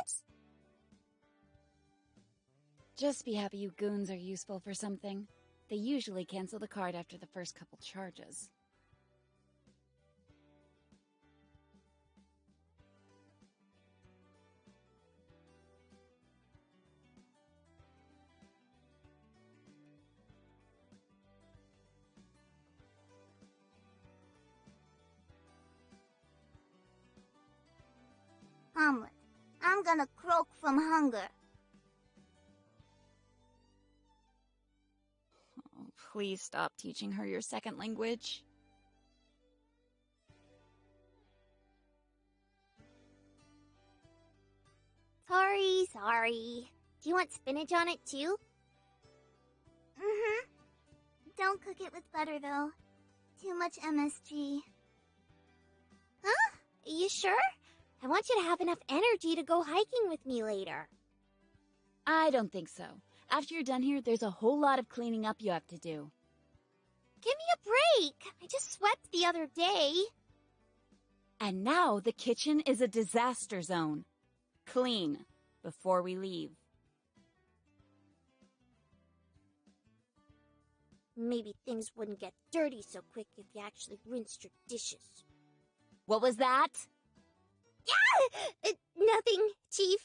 Just be happy you goons are useful for something. They usually cancel the card after the first couple charges. Omelet. I'm gonna croak from hunger. Oh, please stop teaching her your second language. Sorry. Do you want spinach on it too? Mm-hmm. Don't cook it with butter though. Too much MSG. Huh? You sure? I want you to have enough energy to go hiking with me later. I don't think so. After you're done here, there's a whole lot of cleaning up you have to do. Give me a break. I just swept the other day. And now the kitchen is a disaster zone. Clean before we leave. Maybe things wouldn't get dirty so quick if you actually rinsed your dishes. What was that? Nothing, Chief.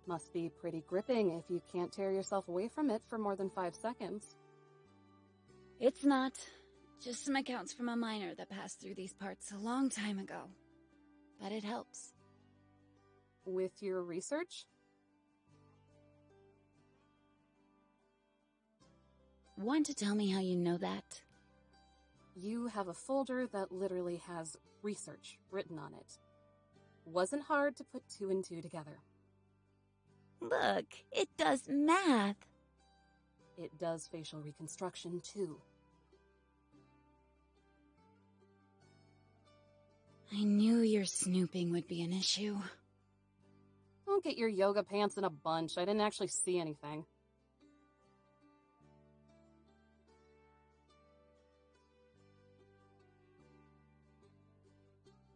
Must be pretty gripping if you can't tear yourself away from it for more than 5 seconds. It's not. Just some accounts from a miner that passed through these parts a long time ago. But it helps. With your research? Want to tell me how you know that? You have a folder that literally has research written on it. Wasn't hard to put 2 and 2 together. Look, it does math. It does facial reconstruction, too. I knew your snooping would be an issue. Don't get your yoga pants in a bunch. I didn't actually see anything.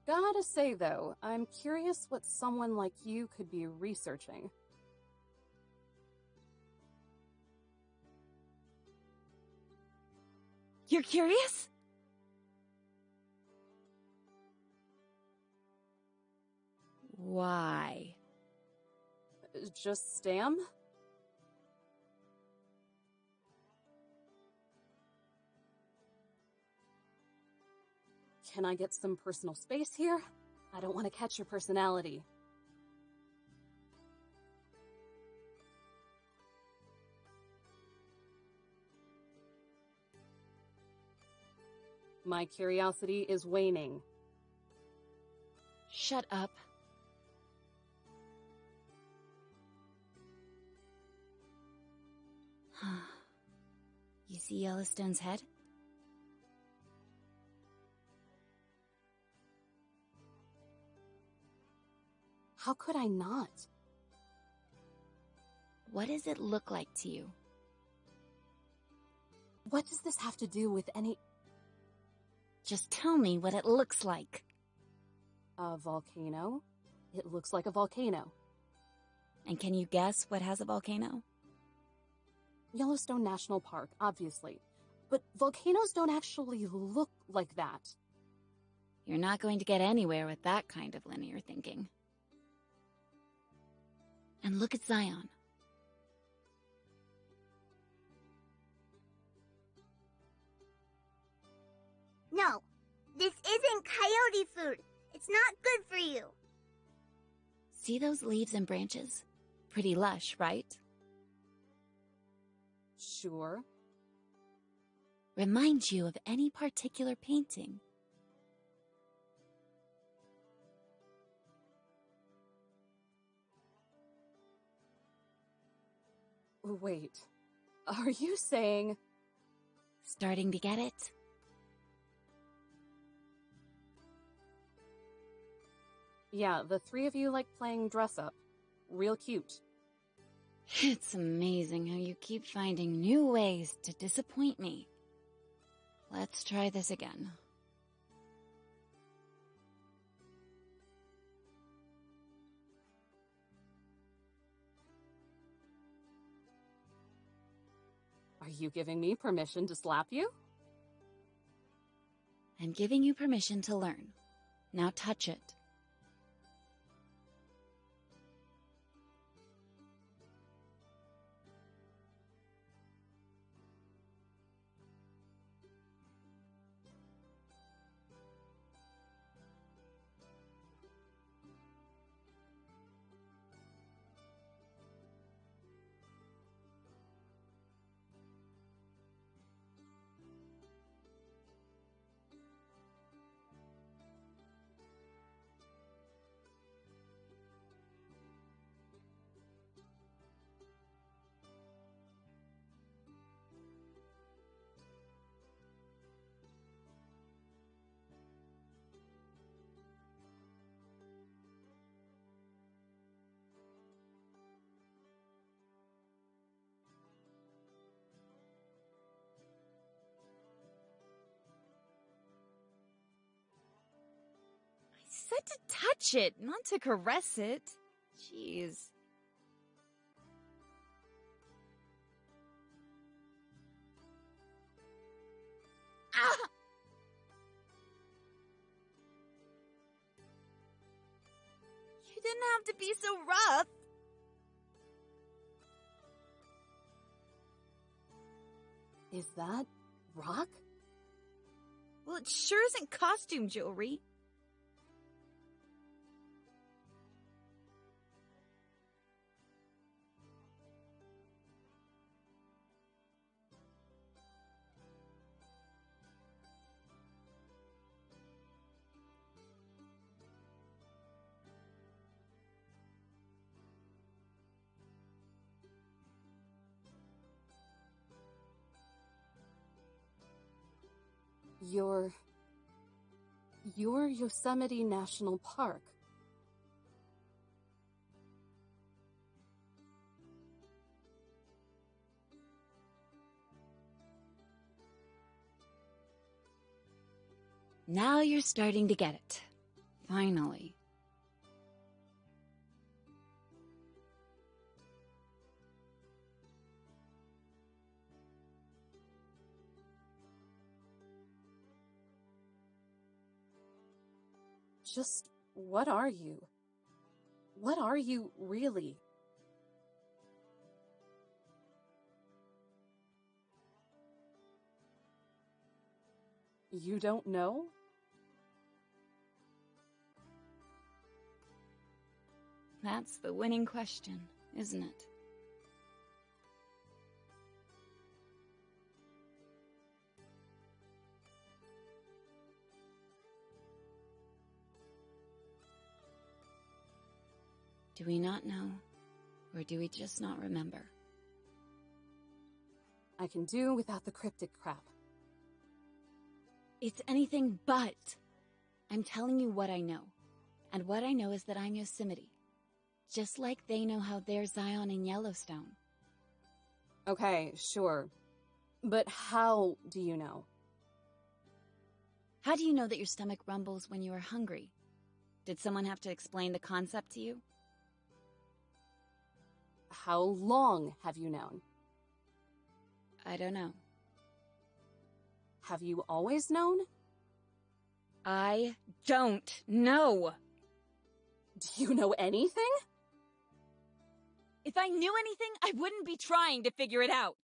Gotta say, though, I'm curious what someone like you could be researching. You're curious? Why? Just Stam? Can I get some personal space here? I don't want to catch your personality. My curiosity is waning. Shut up. You see Yellowstone's head? How could I not? What does it look like to you? What does this have to do with any... Just tell me what it looks like. A volcano? It looks like a volcano. And can you guess what has a volcano? Yellowstone National Park, obviously. But volcanoes don't actually look like that. You're not going to get anywhere with that kind of linear thinking. And look at Zion. No, this isn't coyote food. It's not good for you. See those leaves and branches? Pretty lush, right? Sure. Remind you of any particular painting? Wait, are you saying... Starting to get it? Yeah, the 3 of you like playing dress-up. Real cute. It's amazing how you keep finding new ways to disappoint me. Let's try this again. Are you giving me permission to slap you? I'm giving you permission to learn. Now touch it. said to touch it, not to caress it. Jeez. Ah! You didn't have to be so rough. Is that rock? Well, it sure isn't costume jewelry. You're Yosemite National Park. Now you're starting to get it. Finally. Just what are you? What are you really? You don't know? That's the winning question, isn't it? Do we not know, or do we just not remember? I can do without the cryptic crap. It's anything but. I'm telling you what I know. And what I know is that I'm Yosemite. Just like they know how they're Zion in Yellowstone. Okay, sure. But how do you know? How do you know that your stomach rumbles when you are hungry? Did someone have to explain the concept to you? How long have you known? I don't know. Have you always known? I don't know. Do you know anything? If I knew anything, I wouldn't be trying to figure it out.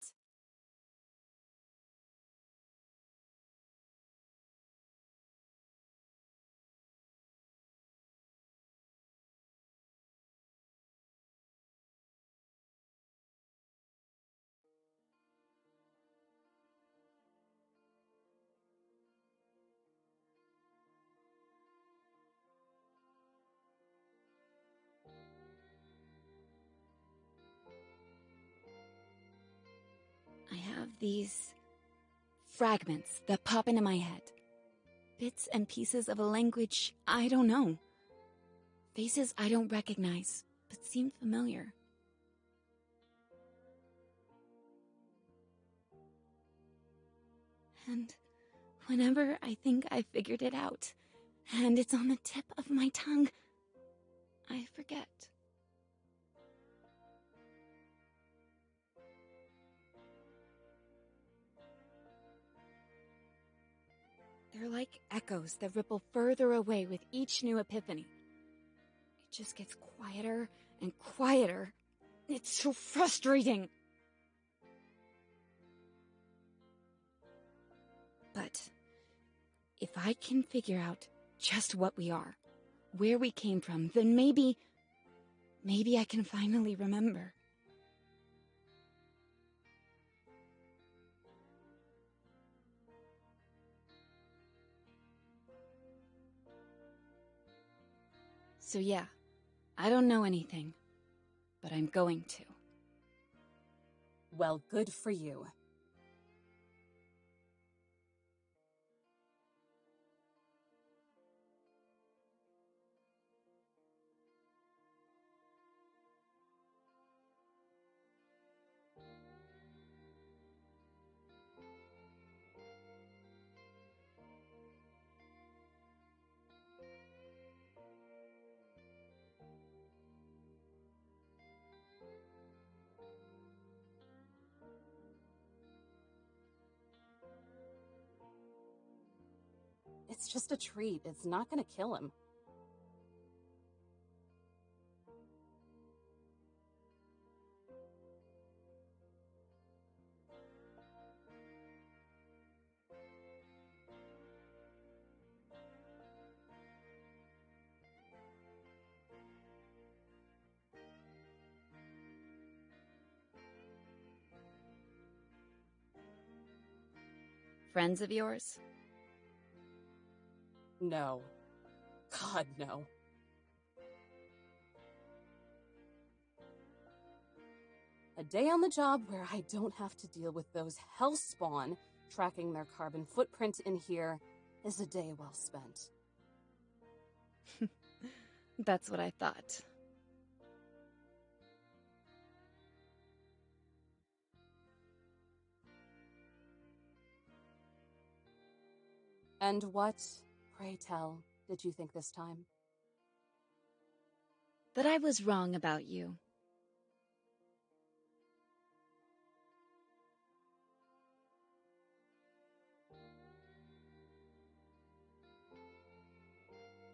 I have these fragments that pop into my head. Bits and pieces of a language I don't know. Faces I don't recognize, but seem familiar. And whenever I think I figured it out, and it's on the tip of my tongue, I forget. They're like echoes that ripple further away with each new epiphany. It just gets quieter and quieter. It's so frustrating. But if I can figure out just what we are, where we came from, then maybe I can finally remember. So yeah, I don't know anything, but I'm going to. Well, good for you. It's just a treat. It's not gonna kill him. Friends of yours? No. God, no. A day on the job where I don't have to deal with those hellspawn tracking their carbon footprint in here is a day well spent. That's what I thought. And what, pray tell, did you think this time? That I was wrong about you.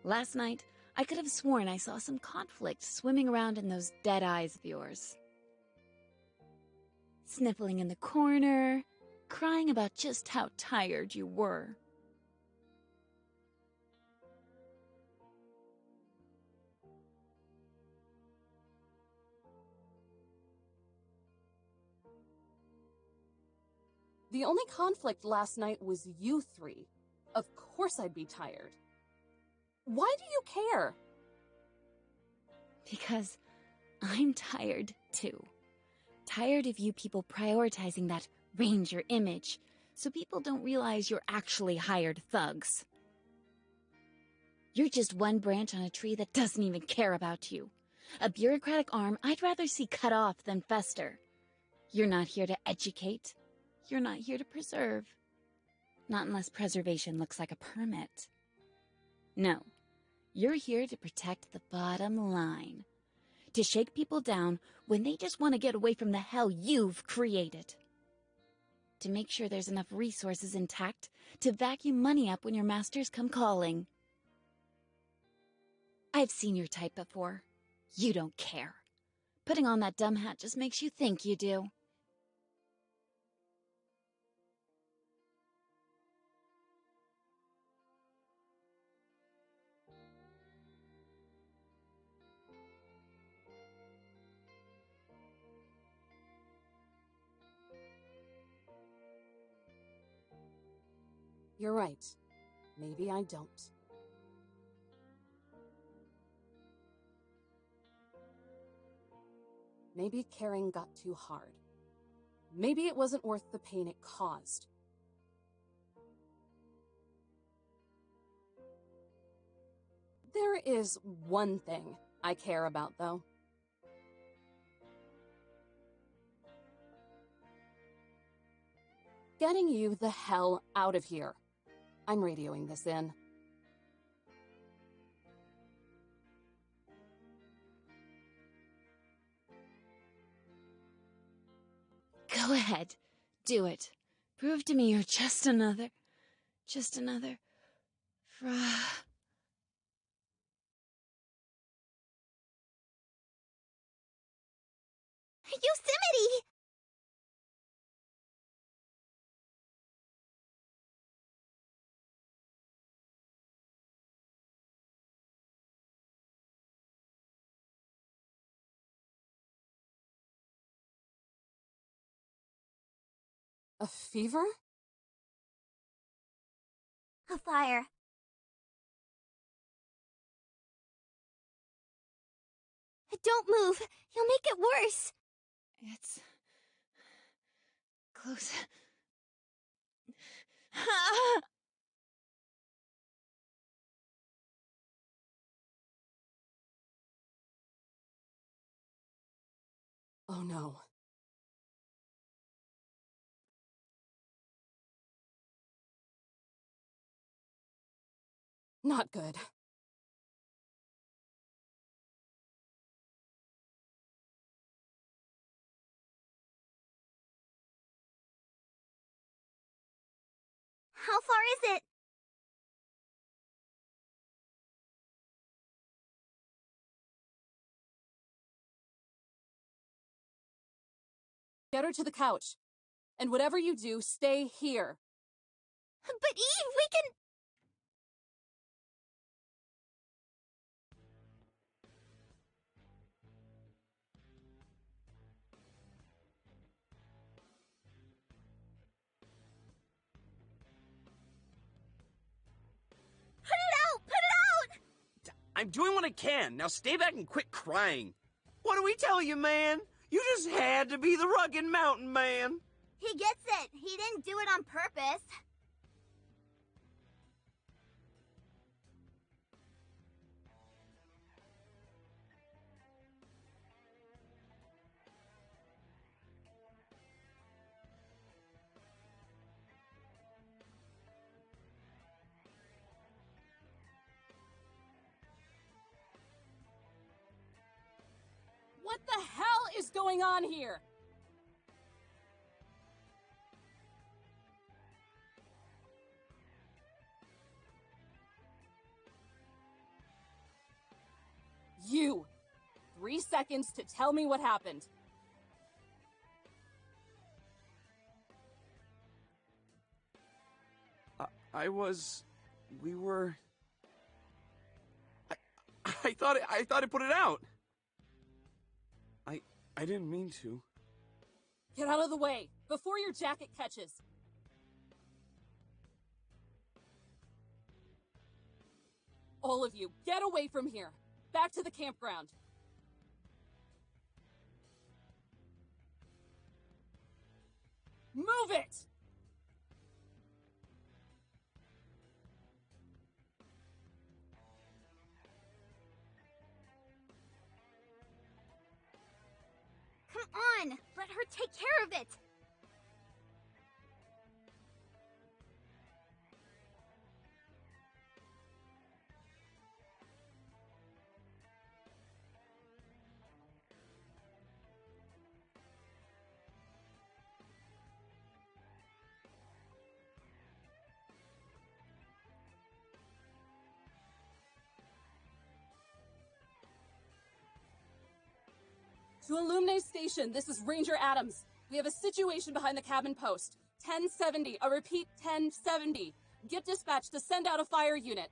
Last night, I could have sworn I saw some conflict swimming around in those dead eyes of yours. Sniffling in the corner, crying about just how tired you were. The only conflict last night was you three. Of course I'd be tired. Why do you care? Because I'm tired, too. Tired of you people prioritizing that ranger image, so people don't realize you're actually hired thugs. You're just one branch on a tree that doesn't even care about you. A bureaucratic arm I'd rather see cut off than fester. You're not here to educate. You're not here to preserve. Not unless preservation looks like a permit. No. You're here to protect the bottom line. To shake people down when they just want to get away from the hell you've created. To make sure there's enough resources intact to vacuum money up when your masters come calling. I've seen your type before. You don't care. Putting on that dumb hat just makes you think you do. You're right. Maybe I don't. Maybe caring got too hard. Maybe it wasn't worth the pain it caused. There is one thing I care about, though. Getting you the hell out of here. I'm radioing this in. Go ahead. Do it. Prove to me you're just another... Yosemite! A fever? A fire. Don't move. You'll make it worse. It's... close. Oh no. Not good. How far is it? Get her to the couch. And whatever you do, stay here. But Eve, we can... Put it out! Put it out! I'm doing what I can. Now stay back and quit crying. What do we tell you, man? You just had to be the rugged mountain man. He gets it. He didn't do it on purpose. What the hell is going on here? You! 3 seconds to tell me what happened. We were... I thought I put it out. I didn't mean to. Get out of the way, before your jacket catches. All of you, get away from here. Back to the campground. Move it! Come on! Let her take care of it! To Illuminae Station, this is Ranger Adams. We have a situation behind the cabin post. 1070, I repeat, 1070. Get dispatched to send out a fire unit.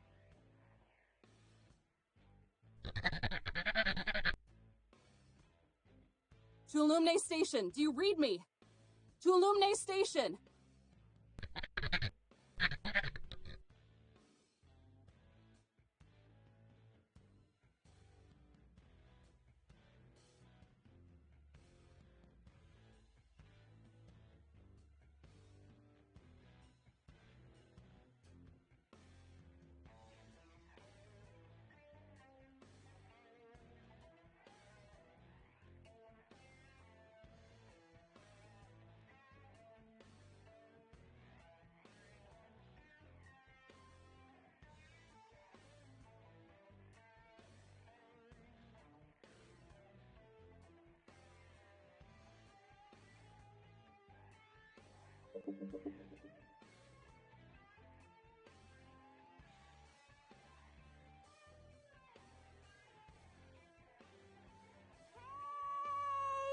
To Illuminae Station, do you read me? To Illuminae Station!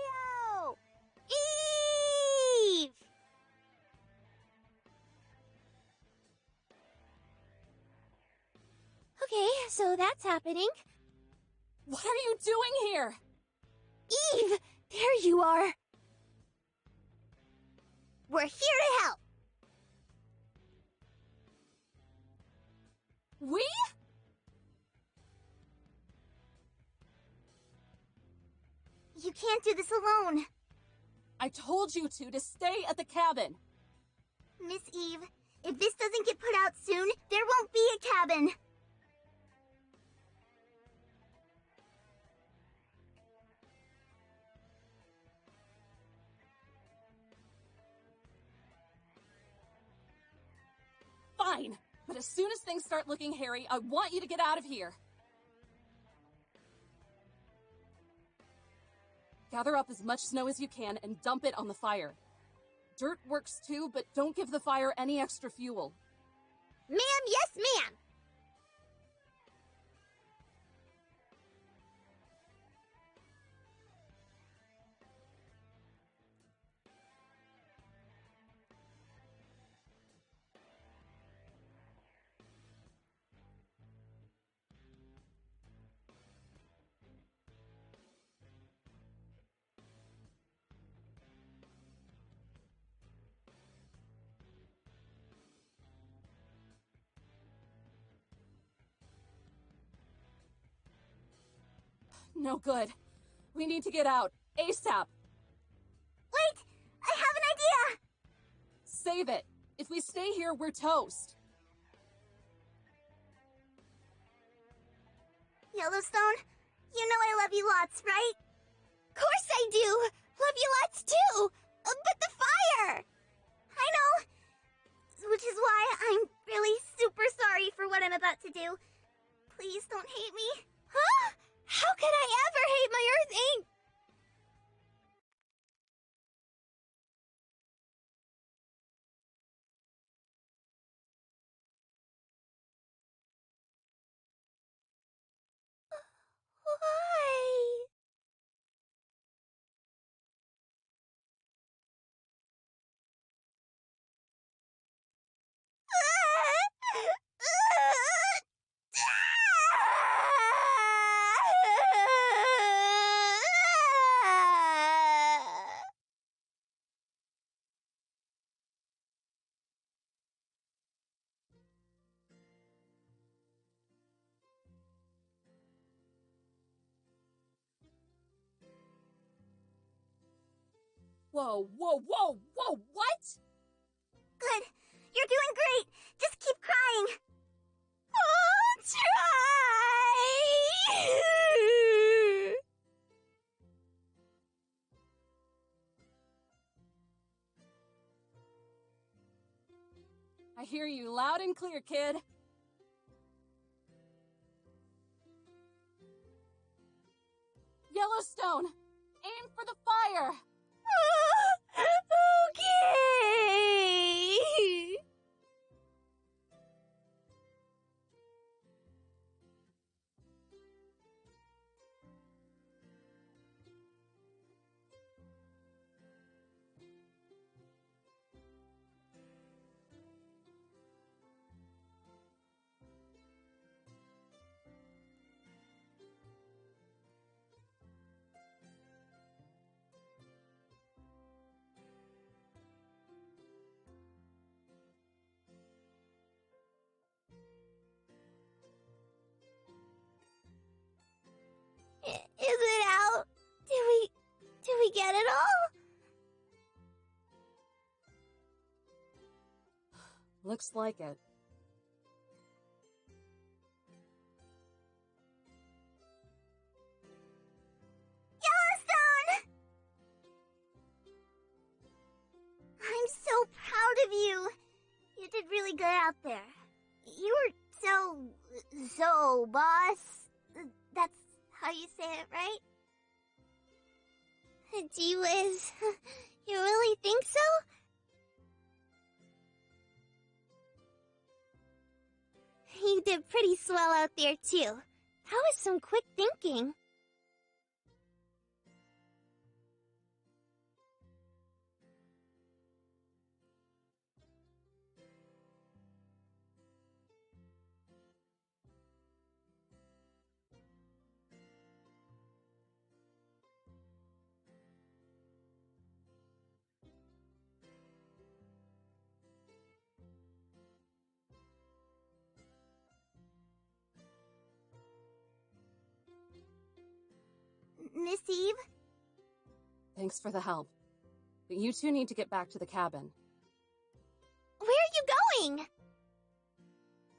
Heyo! Eve! Okay, so that's happening. What are you doing here? Eve! There you are! We're here to help! We? You can't do this alone. I told you to stay at the cabin. Miss Eve, if this doesn't get put out soon, there won't be a cabin. Fine, but as soon as things start looking hairy, I want you to get out of here. Gather up as much snow as you can and dump it on the fire. Dirt works too, but don't give the fire any extra fuel. Ma'am, yes, ma'am! No good. We need to get out. ASAP. Wait! I have an idea! Save it. If we stay here, we're toast. Yellowstone, you know I love you lots, right? Course I do! Love you lots too! But the fire! I know! Which is why I'm really super sorry for what I'm about to do. Please don't hate me. Huh? How could I ever hate my Earth Inc? Why? Whoa, whoa, whoa, whoa, what? Good. You're doing great. Just keep crying. I'll try. I hear you loud and clear, kid. Yellowstone, aim for the fire. Okay. Is it out? Did we get it all? Looks like it. Yellowstone! I'm so proud of you. You did really good out there. You were so, boss. That's how you say it, right? Gee whiz. You really think so? You did pretty swell out there, too. That was some quick thinking. Miss Eve? Thanks for the help. But you two need to get back to the cabin. Where are you going?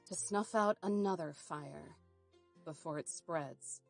To snuff out another fire before it spreads.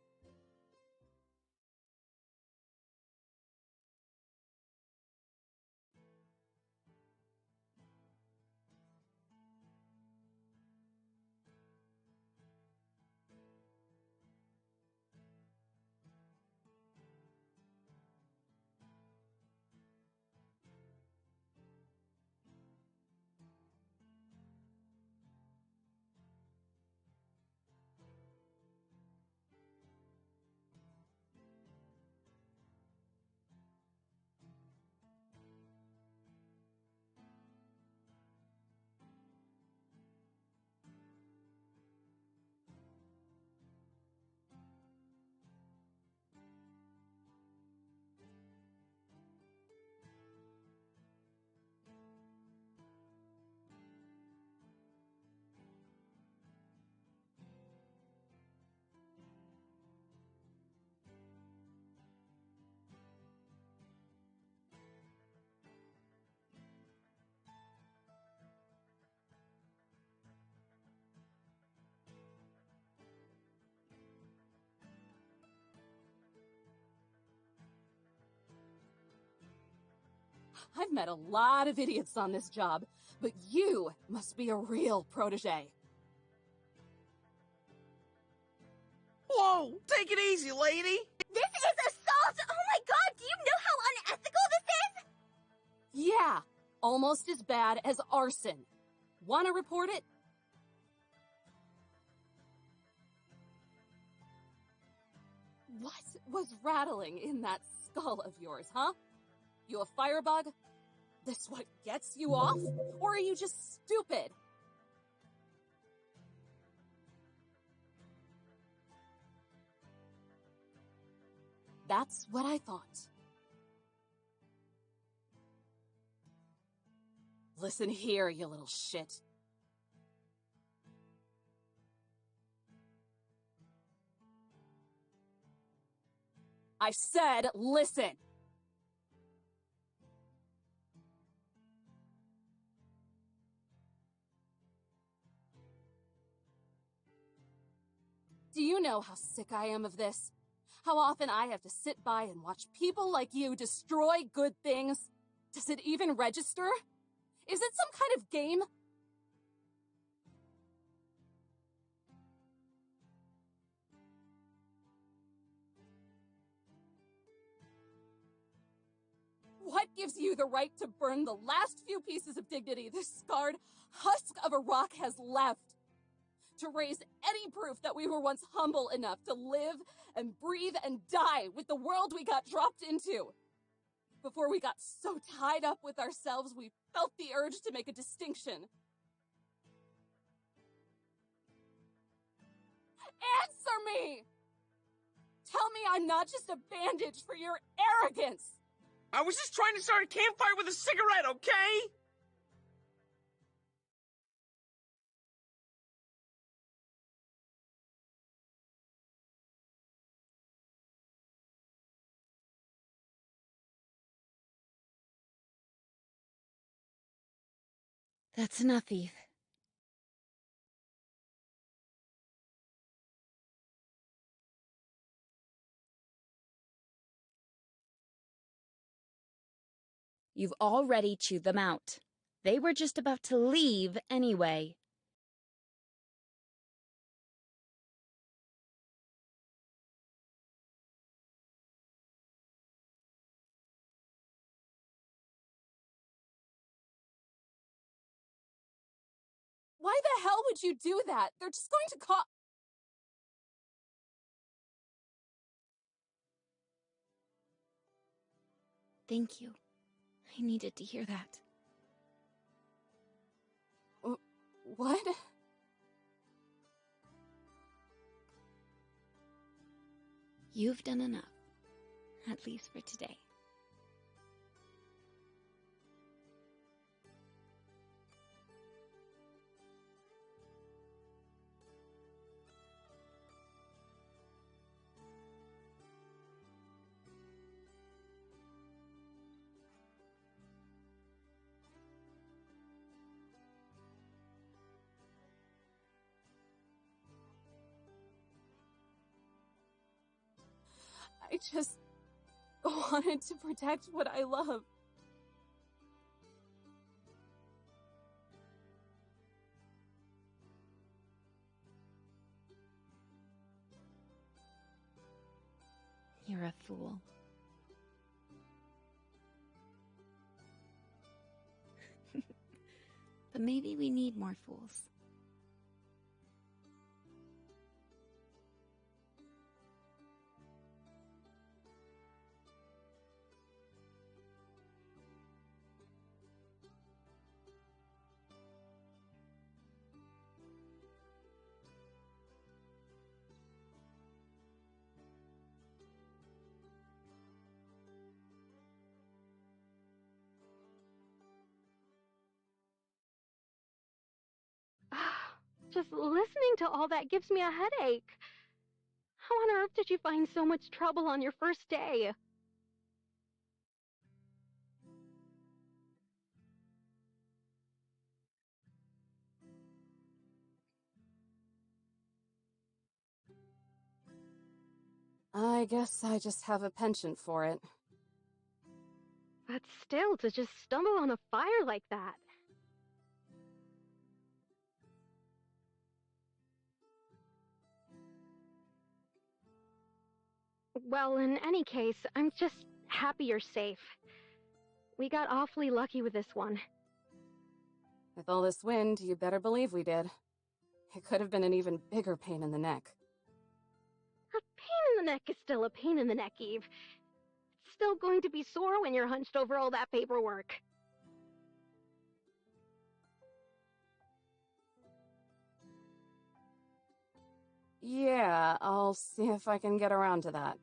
I've met a lot of idiots on this job, but you must be a real protege. Whoa, take it easy, lady. This is assault! Oh my god, do you know how unethical this is? Yeah, almost as bad as arson. Wanna report it? What was rattling in that skull of yours, huh? You a firebug? This what gets you off? Or are you just stupid? That's what I thought. Listen here, you little shit. I said listen! Do you know how sick I am of this? How often I have to sit by and watch people like you destroy good things? Does it even register? Is it some kind of game? What gives you the right to burn the last few pieces of dignity this scarred husk of a rock has left? To raise any proof that we were once humble enough to live and breathe and die with the world we got dropped into? Before we got so tied up with ourselves, we felt the urge to make a distinction. Answer me! Tell me I'm not just a bandage for your arrogance! I was just trying to start a campfire with a cigarette, okay? That's enough, Eve. You've already chewed them out. They were just about to leave anyway. Why the hell would you do that? They're just going to call— Thank you. I needed to hear that. What? You've done enough. At least for today. I just wanted to protect what I love. You're a fool. But maybe we need more fools. Just listening to all that gives me a headache. How on earth did you find so much trouble on your first day? I guess I just have a penchant for it. But still, to just stumble on a fire like that. Well, in any case, I'm just happy you're safe. We got awfully lucky with this one. With all this wind, you better believe we did. It could have been an even bigger pain in the neck. A pain in the neck is still a pain in the neck, Eve. It's still going to be sore when you're hunched over all that paperwork. Yeah, I'll see if I can get around to that.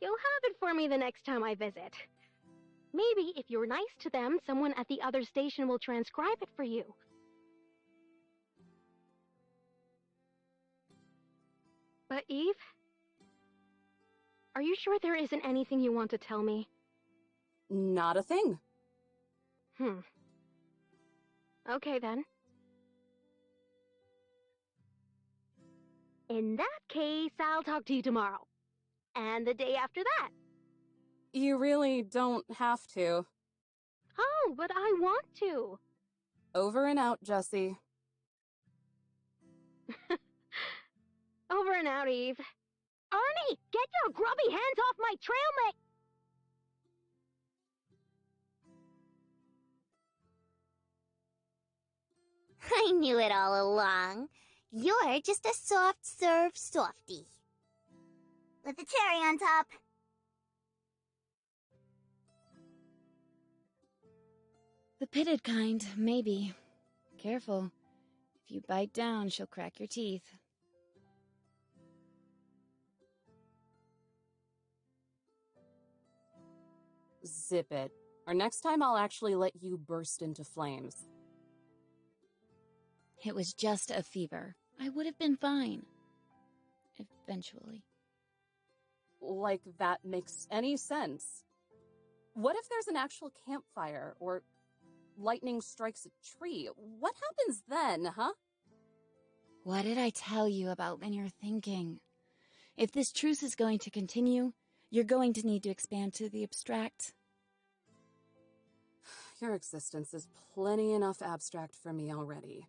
You'll have it for me the next time I visit. Maybe if you're nice to them, someone at the other station will transcribe it for you. But Eve? Are you sure there isn't anything you want to tell me? Not a thing. Okay then. In that case, I'll talk to you tomorrow. And the day after that. You really don't have to. Oh, but I want to. Over and out, Jessie. Over and out, Eve. Ernie, get your grubby hands off my trail mix! I knew it all along. You're just a soft-serve softie. With a cherry on top. The pitted kind, maybe. Careful. If you bite down, she'll crack your teeth. Zip it. Or next time I'll actually let you burst into flames. It was just a fever. I would have been fine. Eventually. Like that makes any sense. What if there's an actual campfire, or lightning strikes a tree? What happens then, huh? What did I tell you about when you're thinking? If this truce is going to continue, you're going to need to expand to the abstract. Your existence is plenty enough abstract for me already.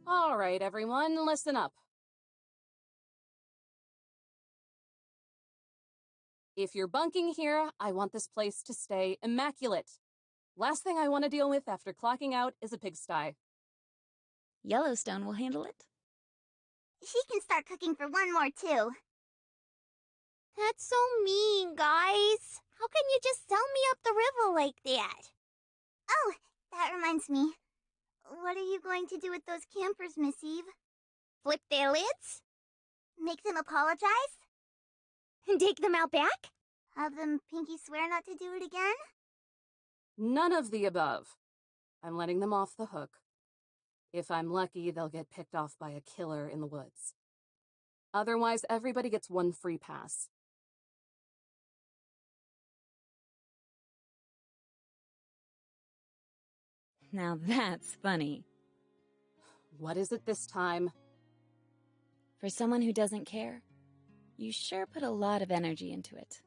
All right, everyone, listen up. If you're bunking here, I want this place to stay immaculate. Last thing I want to deal with after clocking out is a pigsty. Yellowstone will handle it. She can start cooking for one more, too. That's so mean, guys. How can you just sell me up the river like that? Oh, that reminds me. What are you going to do with those campers, Miss Eve? Flip their lids? Make them apologize? Take them out back? Have them pinky swear not to do it again? None of the above. I'm letting them off the hook. If I'm lucky, they'll get picked off by a killer in the woods. Otherwise, everybody gets one free pass. Now that's funny. What is it this time? For someone who doesn't care, you sure put a lot of energy into it.